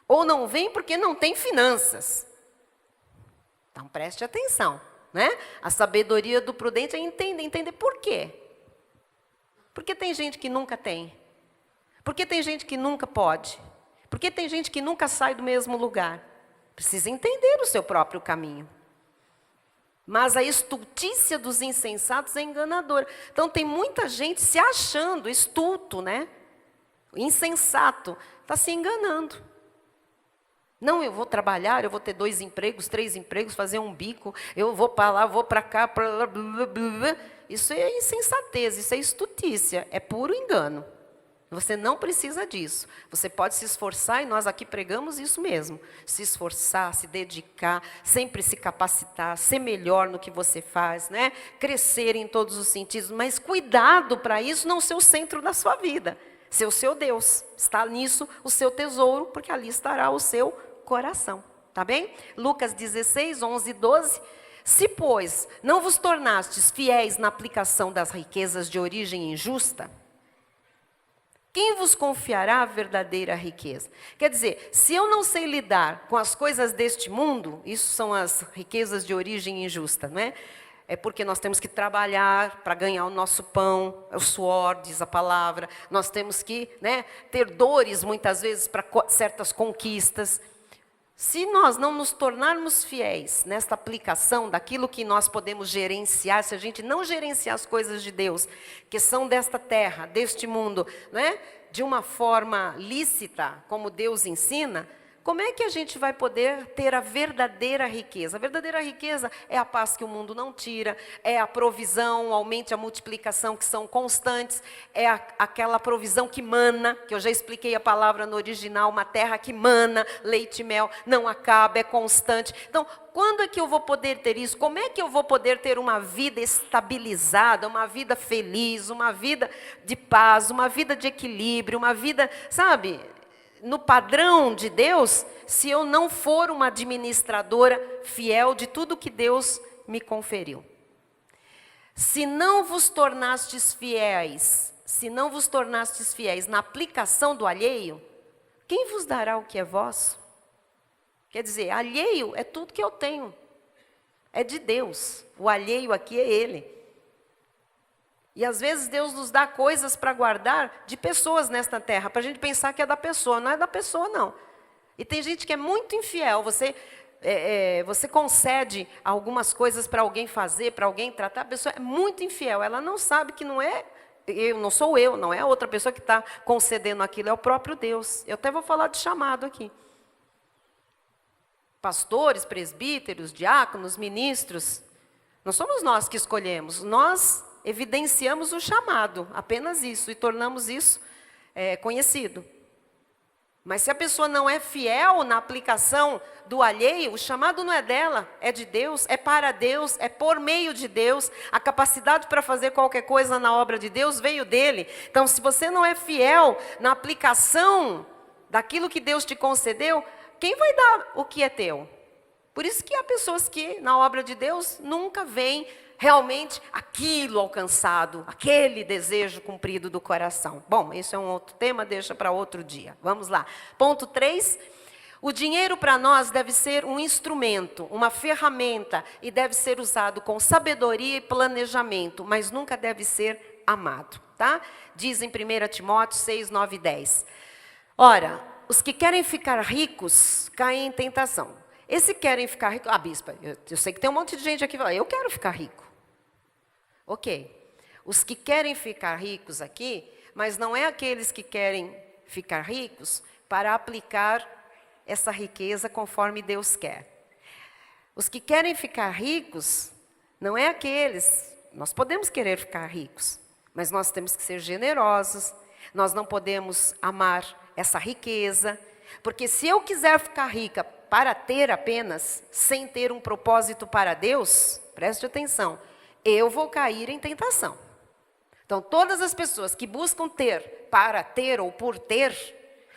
Ou não vem porque não tem finanças. Então preste atenção, né? A sabedoria do prudente é entender por quê. Porque tem gente que nunca tem. Porque tem gente que nunca pode. Porque tem gente que nunca sai do mesmo lugar. Precisa entender o seu próprio caminho. Mas a estultícia dos insensatos é enganadora. Então tem muita gente se achando estulto, né? Insensato. Está se enganando. Não, eu vou trabalhar, eu vou ter 2 empregos, 3 empregos, fazer um bico, eu vou para lá, vou para cá, blá, blá, blá. Isso é insensatez, isso é estultícia, é puro engano. Você não precisa disso. Você pode se esforçar, e nós aqui pregamos isso mesmo. Se esforçar, se dedicar, sempre se capacitar, ser melhor no que você faz, né? Crescer em todos os sentidos. Mas cuidado para isso não ser o centro da sua vida. Ser o seu Deus. Está nisso o seu tesouro, porque ali estará o seu coração. Tá bem? Lucas 16, 11 e 12. Se, pois, não vos tornastes fiéis na aplicação das riquezas de origem injusta, quem vos confiará a verdadeira riqueza? Quer dizer, se eu não sei lidar com as coisas deste mundo, isso são as riquezas de origem injusta, não é? É porque nós temos que trabalhar para ganhar o nosso pão, o suor, diz a palavra. Nós temos que, né, ter dores, muitas vezes, para certas conquistas. Se nós não nos tornarmos fiéis nesta aplicação daquilo que nós podemos gerenciar, se a gente não gerenciar as coisas de Deus, que são desta terra, deste mundo, né, de uma forma lícita, como Deus ensina, como é que a gente vai poder ter a verdadeira riqueza? A verdadeira riqueza é a paz que o mundo não tira, é a provisão, o aumento e a multiplicação que são constantes, é aquela provisão que mana, que eu já expliquei a palavra no original, uma terra que mana, leite e mel, não acaba, é constante. Então, quando é que eu vou poder ter isso? Como é que eu vou poder ter uma vida estabilizada, uma vida feliz, uma vida de paz, uma vida de equilíbrio, uma vida, sabe, no padrão de Deus, se eu não for uma administradora fiel de tudo que Deus me conferiu? Se não vos tornastes fiéis na aplicação do alheio, quem vos dará o que é vosso? Quer dizer, alheio é tudo que eu tenho, é de Deus. O alheio aqui é Ele. E às vezes Deus nos dá coisas para guardar de pessoas nesta terra, para a gente pensar que é da pessoa. Não é da pessoa, não. E tem gente que é muito infiel. Você concede algumas coisas para alguém fazer, para alguém tratar. A pessoa é muito infiel. Ela não sabe que não é não sou eu, não é a outra pessoa que está concedendo aquilo, é o próprio Deus. Eu até vou falar de chamado aqui. Pastores, presbíteros, diáconos, ministros, não somos nós que escolhemos, nós evidenciamos o chamado, apenas isso, e tornamos isso conhecido. Mas se a pessoa não é fiel na aplicação do alheio, o chamado não é dela, é de Deus, é para Deus, é por meio de Deus. A capacidade para fazer qualquer coisa na obra de Deus veio dele. Então, se você não é fiel na aplicação daquilo que Deus te concedeu, quem vai dar o que é teu? Por isso que há pessoas que, na obra de Deus, nunca veem realmente aquilo alcançado, aquele desejo cumprido do coração. Bom, isso é um outro tema, deixa para outro dia. Vamos lá. Ponto 3. O dinheiro para nós deve ser um instrumento, uma ferramenta, e deve ser usado com sabedoria e planejamento, mas nunca deve ser amado, tá? Diz em 1 Timóteo 6, 9 e 10. Ora, os que querem ficar ricos caem em tentação. Esse querem ficar ricos... bispa, eu sei que tem um monte de gente aqui que fala, eu quero ficar rico. Ok. Os que querem ficar ricos aqui, mas não é aqueles que querem ficar ricos para aplicar essa riqueza conforme Deus quer. Os que querem ficar ricos, não é aqueles... Nós podemos querer ficar ricos, mas nós temos que ser generosos. Nós não podemos amar essa riqueza, porque se eu quiser ficar rica para ter apenas, sem ter um propósito para Deus, preste atenção, eu vou cair em tentação. Então, todas as pessoas que buscam ter para ter ou por ter,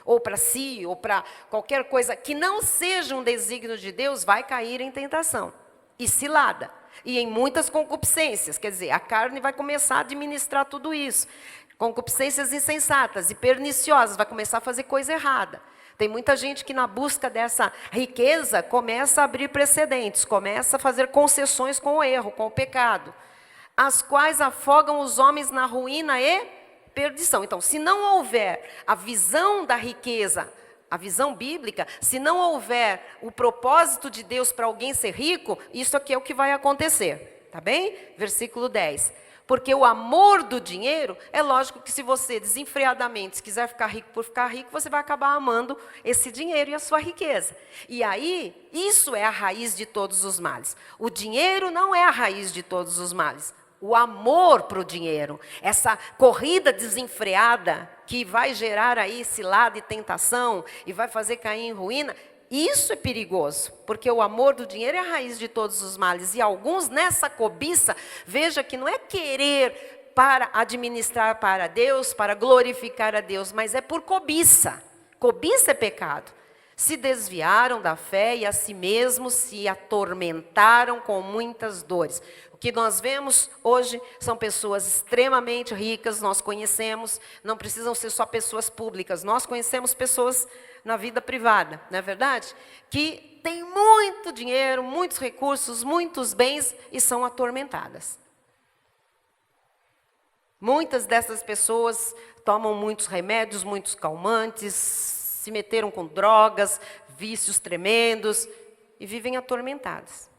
ou para si, ou para qualquer coisa que não seja um desígnio de Deus, vai cair em tentação e cilada. E em muitas concupiscências, quer dizer, a carne vai começar a administrar tudo isso. Concupiscências insensatas e perniciosas, vai começar a fazer coisa errada. Tem muita gente que na busca dessa riqueza começa a abrir precedentes, começa a fazer concessões com o erro, com o pecado, as quais afogam os homens na ruína e perdição. Então, se não houver a visão da riqueza, a visão bíblica, se não houver o propósito de Deus para alguém ser rico, isso aqui é o que vai acontecer, tá bem? Versículo 10. Porque o amor do dinheiro, é lógico que se você desenfreadamente quiser ficar rico por ficar rico, você vai acabar amando esse dinheiro e a sua riqueza. E aí, isso é a raiz de todos os males. O dinheiro não é a raiz de todos os males. O amor para o dinheiro, essa corrida desenfreada que vai gerar aí cilada e tentação e vai fazer cair em ruína, isso é perigoso, porque o amor do dinheiro é a raiz de todos os males. E alguns nessa cobiça, veja que não é querer para administrar para Deus, para glorificar a Deus, mas é por cobiça. Cobiça é pecado. Se desviaram da fé e a si mesmos se atormentaram com muitas dores. O que nós vemos hoje são pessoas extremamente ricas, nós conhecemos, não precisam ser só pessoas públicas, nós conhecemos pessoas na vida privada, não é verdade? Que têm muito dinheiro, muitos recursos, muitos bens e são atormentadas. Muitas dessas pessoas tomam muitos remédios, muitos calmantes, se meteram com drogas, vícios tremendos e vivem atormentadas.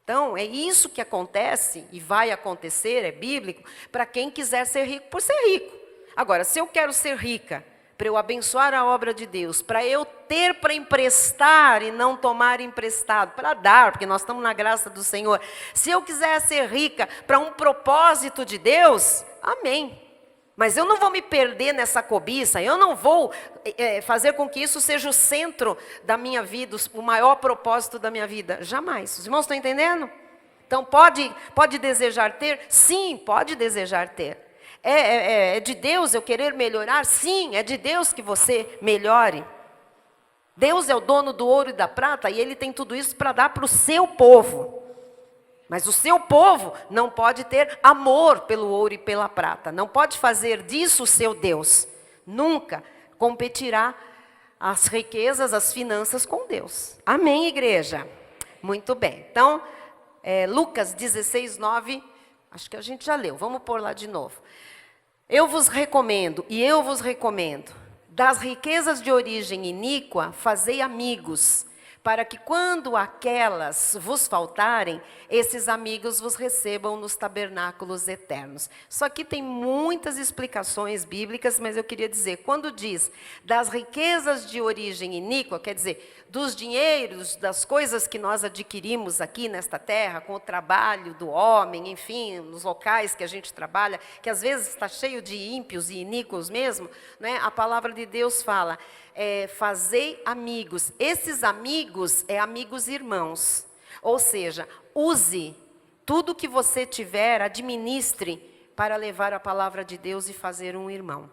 Então, é isso que acontece e vai acontecer, é bíblico, para quem quiser ser rico por ser rico. Agora, se eu quero ser rica, para eu abençoar a obra de Deus, para eu ter para emprestar e não tomar emprestado, para dar, porque nós estamos na graça do Senhor. Se eu quiser ser rica para um propósito de Deus, amém. Mas eu não vou me perder nessa cobiça, eu não vou fazer com que isso seja o centro da minha vida, o maior propósito da minha vida. Jamais. Os irmãos estão entendendo? Então, pode desejar ter? Sim, pode desejar ter. É de Deus eu querer melhorar? Sim, é de Deus que você melhore. Deus é o dono do ouro e da prata e Ele tem tudo isso para dar para o seu povo. Mas o seu povo não pode ter amor pelo ouro e pela prata. Não pode fazer disso o seu Deus. Nunca competirá as riquezas, as finanças com Deus. Amém, igreja? Muito bem. Então, Lucas 16, 9, acho que a gente já leu. Vamos pôr lá de novo. Eu vos recomendo, das riquezas de origem iníqua, fazei amigos, para que quando aquelas vos faltarem, esses amigos vos recebam nos tabernáculos eternos. Só que tem muitas explicações bíblicas, mas eu queria dizer, quando diz das riquezas de origem iníqua, quer dizer, dos dinheiros, das coisas que nós adquirimos aqui nesta terra, com o trabalho do homem, enfim, nos locais que a gente trabalha, que às vezes está cheio de ímpios e iníquos mesmo, né? A palavra de Deus fala, fazei amigos. Esses amigos amigos irmãos. Ou seja, use tudo que você tiver, administre para levar a palavra de Deus e fazer um irmão.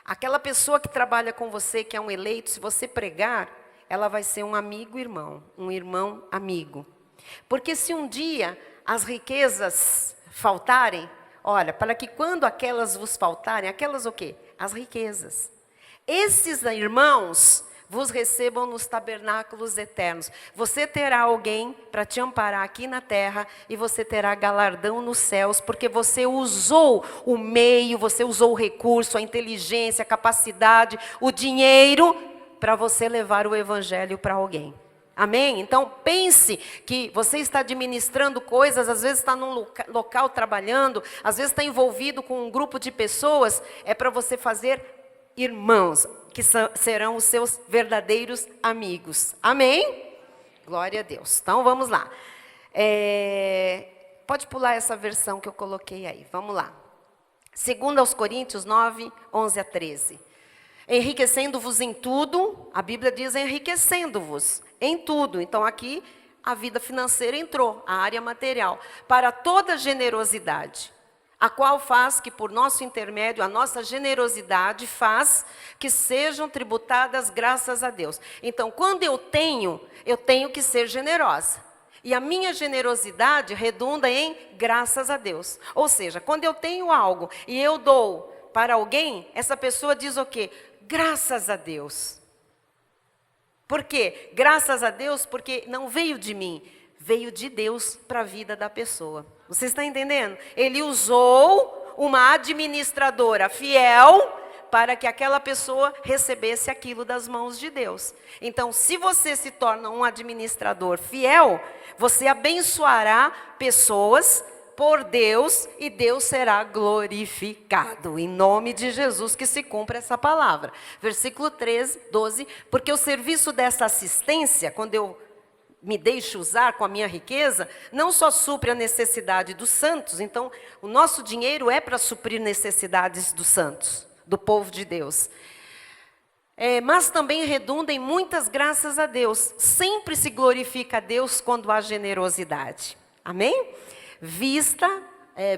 Aquela pessoa que trabalha com você, que é um eleito, se você pregar, ela vai ser um amigo irmão, um irmão amigo. Porque se um dia as riquezas faltarem, olha, para que quando aquelas vos faltarem, aquelas o quê? As riquezas. Esses irmãos vos recebam nos tabernáculos eternos. Você terá alguém para te amparar aqui na terra e você terá galardão nos céus, porque você usou o meio, você usou o recurso, a inteligência, a capacidade, o dinheiro para você levar o evangelho para alguém. Amém? Então pense que você está administrando coisas, às vezes está num local trabalhando, às vezes está envolvido com um grupo de pessoas, é para você fazer irmãos, que serão os seus verdadeiros amigos. Amém? Glória a Deus. Então vamos lá. Pode pular essa versão que eu coloquei aí. Vamos lá. 2 Coríntios 9, 11 a 13. Enriquecendo-vos em tudo, a Bíblia diz enriquecendo-vos em tudo. Então aqui a vida financeira entrou, a área material, para toda generosidade, a qual faz que por nosso intermédio, a nossa generosidade faz que sejam tributadas graças a Deus. Então quando eu tenho que ser generosa. E a minha generosidade redunda em graças a Deus. Ou seja, quando eu tenho algo e eu dou para alguém, essa pessoa diz o quê? Graças a Deus. Por quê? Graças a Deus, porque não veio de mim, veio de Deus para a vida da pessoa. Você está entendendo? Ele usou uma administradora fiel para que aquela pessoa recebesse aquilo das mãos de Deus. Então, se você se torna um administrador fiel, você abençoará pessoas por Deus e Deus será glorificado. Em nome de Jesus que se cumpra essa palavra. Versículo 13, 12. Porque o serviço dessa assistência, quando eu me deixo usar com a minha riqueza, não só supre a necessidade dos santos. Então, o nosso dinheiro é para suprir necessidades dos santos, do povo de Deus. Mas também redunda em muitas graças a Deus. Sempre se glorifica a Deus quando há generosidade. Amém?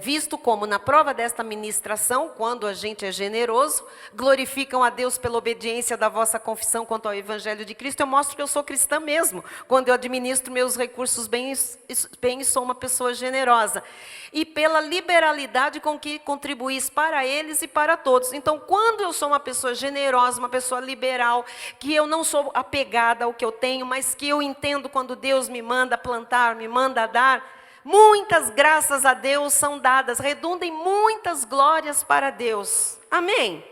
Visto como na prova desta ministração, quando a gente é generoso, glorificam a Deus pela obediência da vossa confissão quanto ao Evangelho de Cristo. Eu mostro que eu sou cristã mesmo, quando eu administro meus recursos bem e sou uma pessoa generosa. E pela liberalidade com que contribuís para eles e para todos. Então, quando eu sou uma pessoa generosa, uma pessoa liberal, que eu não sou apegada ao que eu tenho, mas que eu entendo quando Deus me manda plantar, me manda dar, muitas graças a Deus são dadas, redundem muitas glórias para Deus. Amém?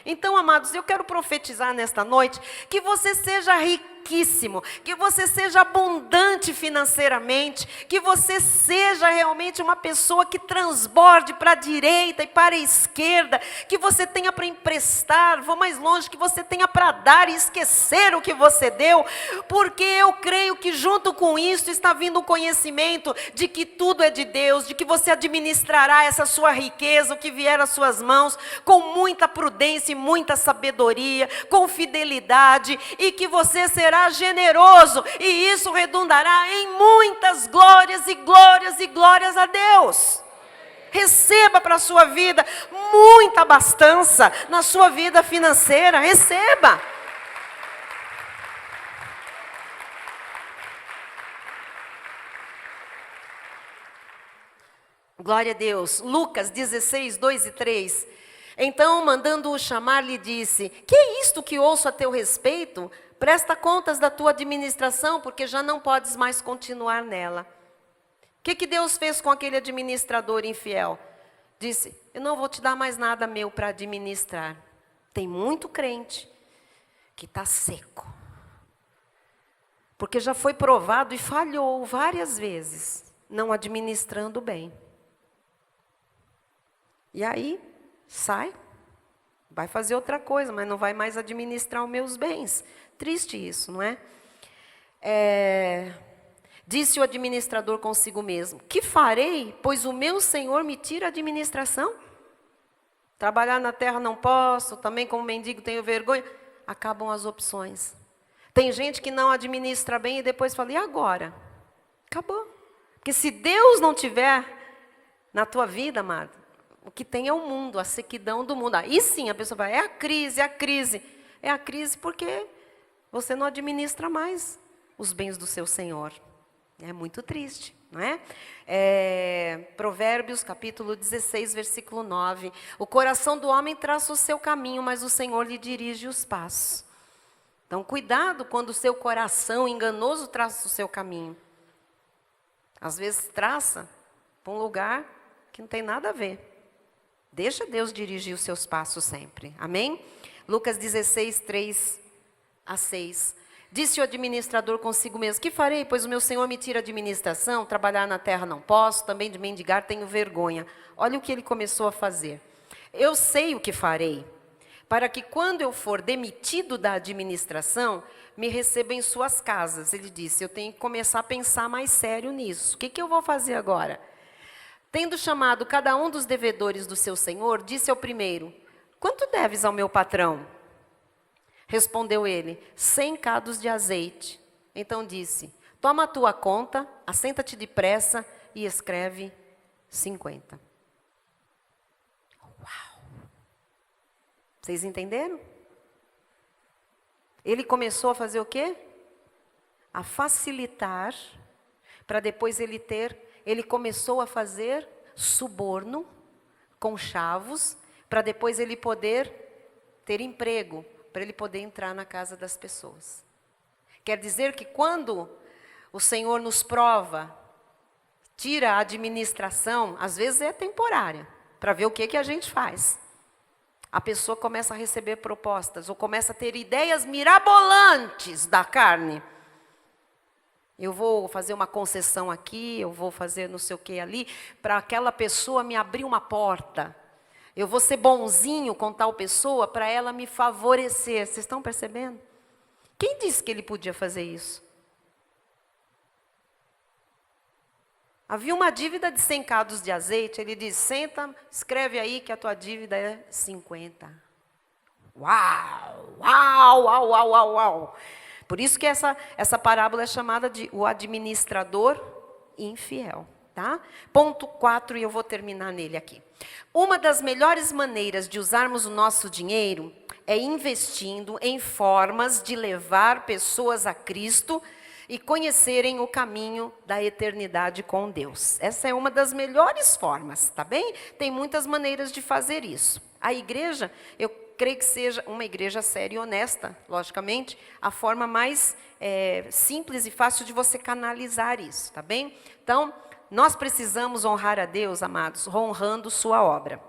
Então, amados, eu quero profetizar nesta noite que você seja riquíssimo, que você seja abundante financeiramente, que você seja realmente uma pessoa que transborde para a direita e para a esquerda, que você tenha para emprestar, vou mais longe, que você tenha para dar e esquecer o que você deu, porque eu creio que junto com isso está vindo o conhecimento de que tudo é de Deus, de que você administrará essa sua riqueza, o que vier às suas mãos, com muita prudência e muita sabedoria, com fidelidade, e que você será generoso, e isso redundará em muitas glórias e glórias e glórias a Deus. Receba para a sua vida muita abastança na sua vida financeira, receba. Glória a Deus. Lucas 16, 2 e 3. Então, mandando-o chamar, lhe disse: que é isto que ouço a teu respeito? Presta contas da tua administração, porque já não podes mais continuar nela. O que Deus fez com aquele administrador infiel? Disse: eu não vou te dar mais nada meu para administrar. Tem muito crente que está seco, porque já foi provado e falhou várias vezes, não administrando bem. E aí, sai, vai fazer outra coisa, mas não vai mais administrar os meus bens. Triste isso, não é? Disse o administrador consigo mesmo: que farei, pois o meu Senhor me tira a administração? Trabalhar na terra não posso, também como mendigo tenho vergonha. acabam as opções. Tem gente que não administra bem e depois fala, e agora? Acabou. Porque se Deus não tiver na tua vida, amado, o que tem é o mundo, a sequidão do mundo. Aí sim a pessoa vai, é a crise, é a crise. É a crise porque você não administra mais os bens do seu Senhor. É muito triste, não é? Provérbios, capítulo 16, versículo 9. O coração do homem traça o seu caminho, mas o Senhor lhe dirige os passos. Então, cuidado quando o seu coração enganoso traça o seu caminho. Às vezes traça para um lugar que não tem nada a ver. Deixa Deus dirigir os seus passos sempre. Amém? Lucas 16, 3 a 6. Disse o administrador consigo mesmo, que farei, pois o meu Senhor me tira a administração, trabalhar na terra não posso, também de mendigar tenho vergonha. Olha o que ele começou a fazer. Eu sei o que farei, para que quando eu for demitido da administração, me receba em suas casas. Ele disse, eu tenho que começar a pensar mais sério nisso. O que eu vou fazer agora? Tendo chamado cada um dos devedores do seu senhor, disse ao primeiro, quanto deves ao meu patrão? Respondeu ele, 100 cados de azeite. Então disse, toma a tua conta, assenta-te depressa e escreve 50. Uau! Vocês entenderam? Ele começou a fazer o quê? A facilitar, para depois ele começou a fazer suborno, conchavos, para depois ele poder ter emprego, para ele poder entrar na casa das pessoas. Quer dizer que quando o Senhor nos prova, tira a administração, às vezes é temporária, para ver o que a gente faz. A pessoa começa a receber propostas, ou começa a ter ideias mirabolantes da carne. Eu vou fazer uma concessão aqui, eu vou fazer não sei o que ali, para aquela pessoa me abrir uma porta. Eu vou ser bonzinho com tal pessoa para ela me favorecer. Vocês estão percebendo? Quem disse que ele podia fazer isso? Havia uma dívida de 100 cados de azeite. Ele disse, senta, escreve aí que a tua dívida é 50. Uau, uau, uau, uau, uau, uau. Por isso que essa parábola é chamada de o administrador infiel. Tá? Ponto 4, e eu vou terminar nele aqui. Uma das melhores maneiras de usarmos o nosso dinheiro é investindo em formas de levar pessoas a Cristo e conhecerem o caminho da eternidade com Deus. Essa é uma das melhores formas, tá bem? Tem muitas maneiras de fazer isso. A igreja, eu creio que seja uma igreja séria e honesta, logicamente, a forma mais simples e fácil de você canalizar isso, tá bem? Então, nós precisamos honrar a Deus, amados, honrando sua obra.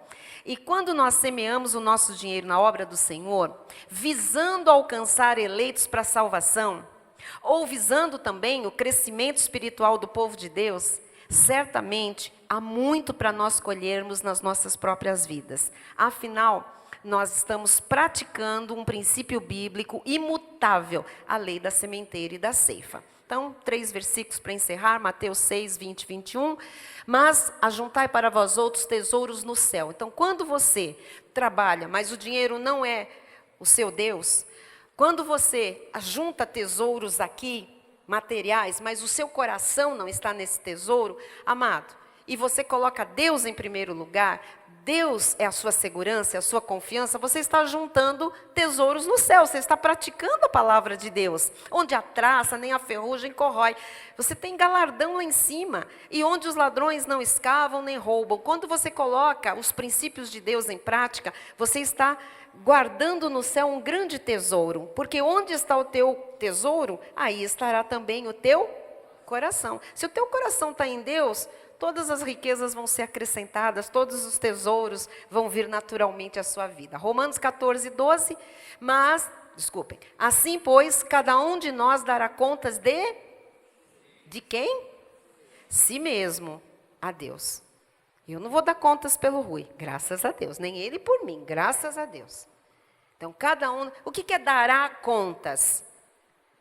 E quando nós semeamos o nosso dinheiro na obra do Senhor, visando alcançar eleitos para a salvação, ou visando também o crescimento espiritual do povo de Deus, certamente há muito para nós colhermos nas nossas próprias vidas. Afinal, nós estamos praticando um princípio bíblico imutável, a lei da sementeira e da ceifa. Então, 3 versículos para encerrar, Mateus 6, 20 e 21. Mas ajuntai para vós outros tesouros no céu. Então, quando você trabalha, mas o dinheiro não é o seu Deus, quando você ajunta tesouros aqui, materiais, mas o seu coração não está nesse tesouro, amado, e você coloca Deus em primeiro lugar, Deus é a sua segurança, é a sua confiança, você está juntando tesouros no céu, você está praticando a palavra de Deus, onde a traça nem a ferrugem corrói, você tem galardão lá em cima, e onde os ladrões não escavam nem roubam. Quando você coloca os princípios de Deus em prática, você está guardando no céu um grande tesouro, porque onde está o teu tesouro, aí estará também o teu coração. Se o teu coração está em Deus, todas as riquezas vão ser acrescentadas, todos os tesouros vão vir naturalmente à sua vida. Romanos 14, 12, assim, pois, cada um de nós dará contas de quem? Si mesmo, a Deus. Eu não vou dar contas pelo Rui, graças a Deus, nem ele por mim, graças a Deus. Então, cada um, o que é dará contas?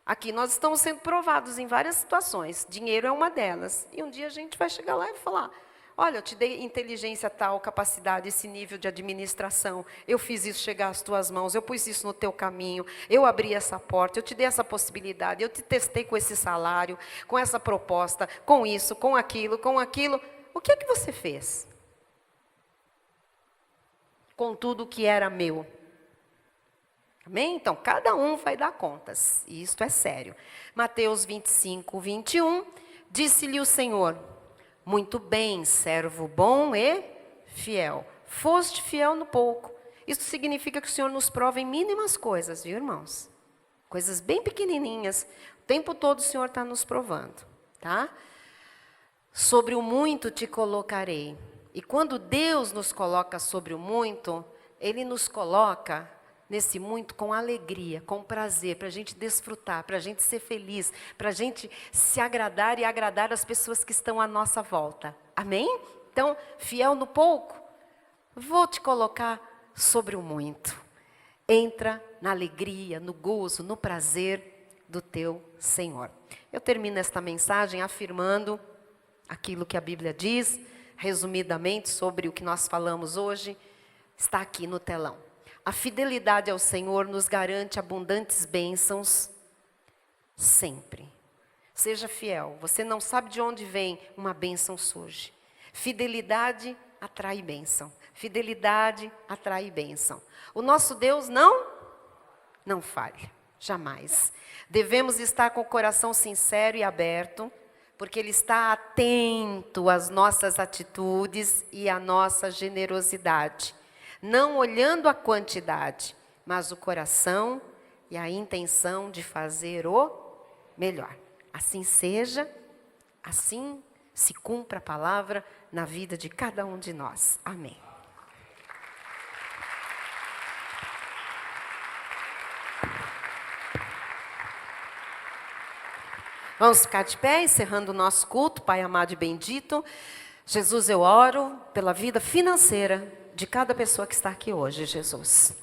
Aqui nós estamos sendo provados em várias situações. Dinheiro é uma delas. E um dia a gente vai chegar lá e falar, Olha, eu te dei inteligência tal, capacidade, esse nível de administração. Eu fiz isso chegar às tuas mãos, eu pus isso no teu caminho, eu abri essa porta, eu te dei essa possibilidade, eu te testei com esse salário, com essa proposta, com isso, com aquilo, com aquilo. O que é que você fez? Com tudo que era meu. Amém? Então, cada um vai dar contas, e isto é sério. Mateus 25, 21, disse-lhe o Senhor: muito bem, servo bom e fiel. Foste fiel no pouco. Isso significa que o Senhor nos prova em mínimas coisas, viu, irmãos? Coisas bem pequenininhas. O tempo todo o Senhor está nos provando, tá? Sobre o muito te colocarei. E quando Deus nos coloca sobre o muito, Ele nos coloca nesse muito com alegria, com prazer, para a gente desfrutar, para a gente ser feliz, para a gente se agradar e agradar as pessoas que estão à nossa volta. Amém? Então, fiel no pouco, vou te colocar sobre o muito. Entra na alegria, no gozo, no prazer do teu Senhor. Eu termino esta mensagem afirmando aquilo que a Bíblia diz, resumidamente, sobre o que nós falamos hoje, está aqui no telão. A fidelidade ao Senhor nos garante abundantes bênçãos sempre. Seja fiel. Você não sabe de onde vem uma bênção surge. Fidelidade atrai bênção. Fidelidade atrai bênção. O nosso Deus não falha. Jamais. Devemos estar com o coração sincero e aberto, porque Ele está atento às nossas atitudes e à nossa generosidade. Não olhando a quantidade, mas o coração e a intenção de fazer o melhor. Assim seja, assim se cumpra a palavra na vida de cada um de nós. Amém. Vamos ficar de pé, encerrando o nosso culto, Pai amado e bendito. Jesus, eu oro pela vida financeira de cada pessoa que está aqui hoje, Jesus.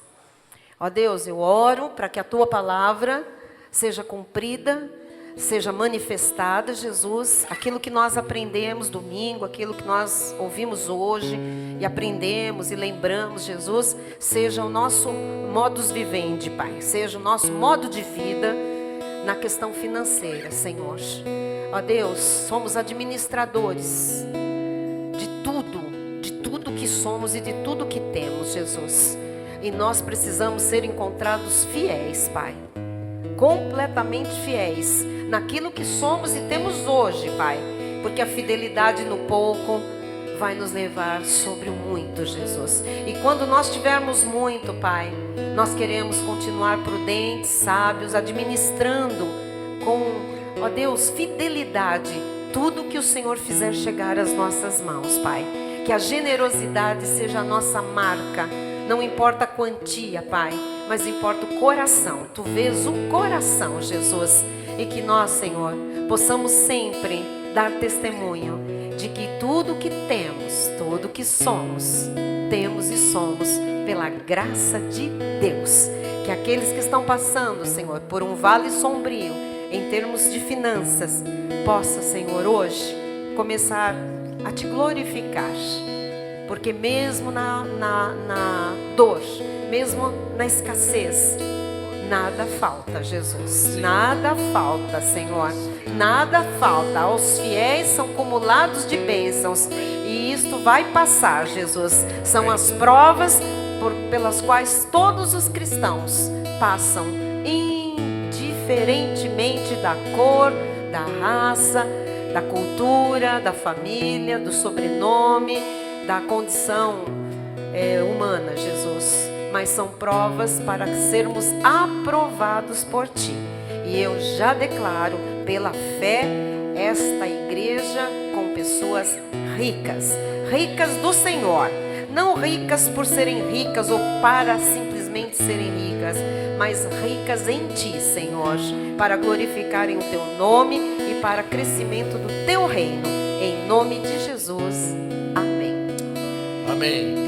Ó Deus, eu oro para que a Tua palavra seja cumprida, seja manifestada, Jesus. Aquilo que nós aprendemos domingo, aquilo que nós ouvimos hoje e aprendemos e lembramos, Jesus, seja o nosso modus vivendi, Pai. Seja o nosso modo de vida na questão financeira, Senhor. Ó Deus, somos administradores de tudo que somos e de tudo que temos, Jesus. E nós precisamos ser encontrados fiéis, Pai. Completamente fiéis naquilo que somos e temos hoje, Pai. Porque a fidelidade no pouco vai nos levar sobre o muito, Jesus. E quando nós tivermos muito, Pai, nós queremos continuar prudentes, sábios, administrando com, ó Deus, fidelidade, tudo que o Senhor fizer chegar às nossas mãos, Pai. Que a generosidade seja a nossa marca. Não importa a quantia, Pai, mas importa o coração. Tu vês o coração, Jesus. E que nós, Senhor, possamos sempre dar testemunho de que tudo que temos, tudo que somos, temos e somos pela graça de Deus. Que aqueles que estão passando, Senhor, por um vale sombrio em termos de finanças, possa, Senhor, hoje começar a te glorificar, porque mesmo na dor, mesmo na escassez, nada falta, Jesus, nada falta, Senhor, nada falta. Aos fiéis são acumulados de bênçãos, e isto vai passar, Jesus. São as provas pelas quais todos os cristãos passam, indiferentemente da cor, da raça, da cultura, da família, do sobrenome, da condição humana, Jesus. Mas são provas para sermos aprovados por Ti. E eu já declaro, pela fé, esta igreja com pessoas ricas. Ricas do Senhor. Não ricas por serem ricas ou para simplesmente serem ricas, mas ricas em Ti, Senhor, para glorificarem o Teu nome e para crescimento do Teu reino. Em nome de Jesus. Amém. Amém.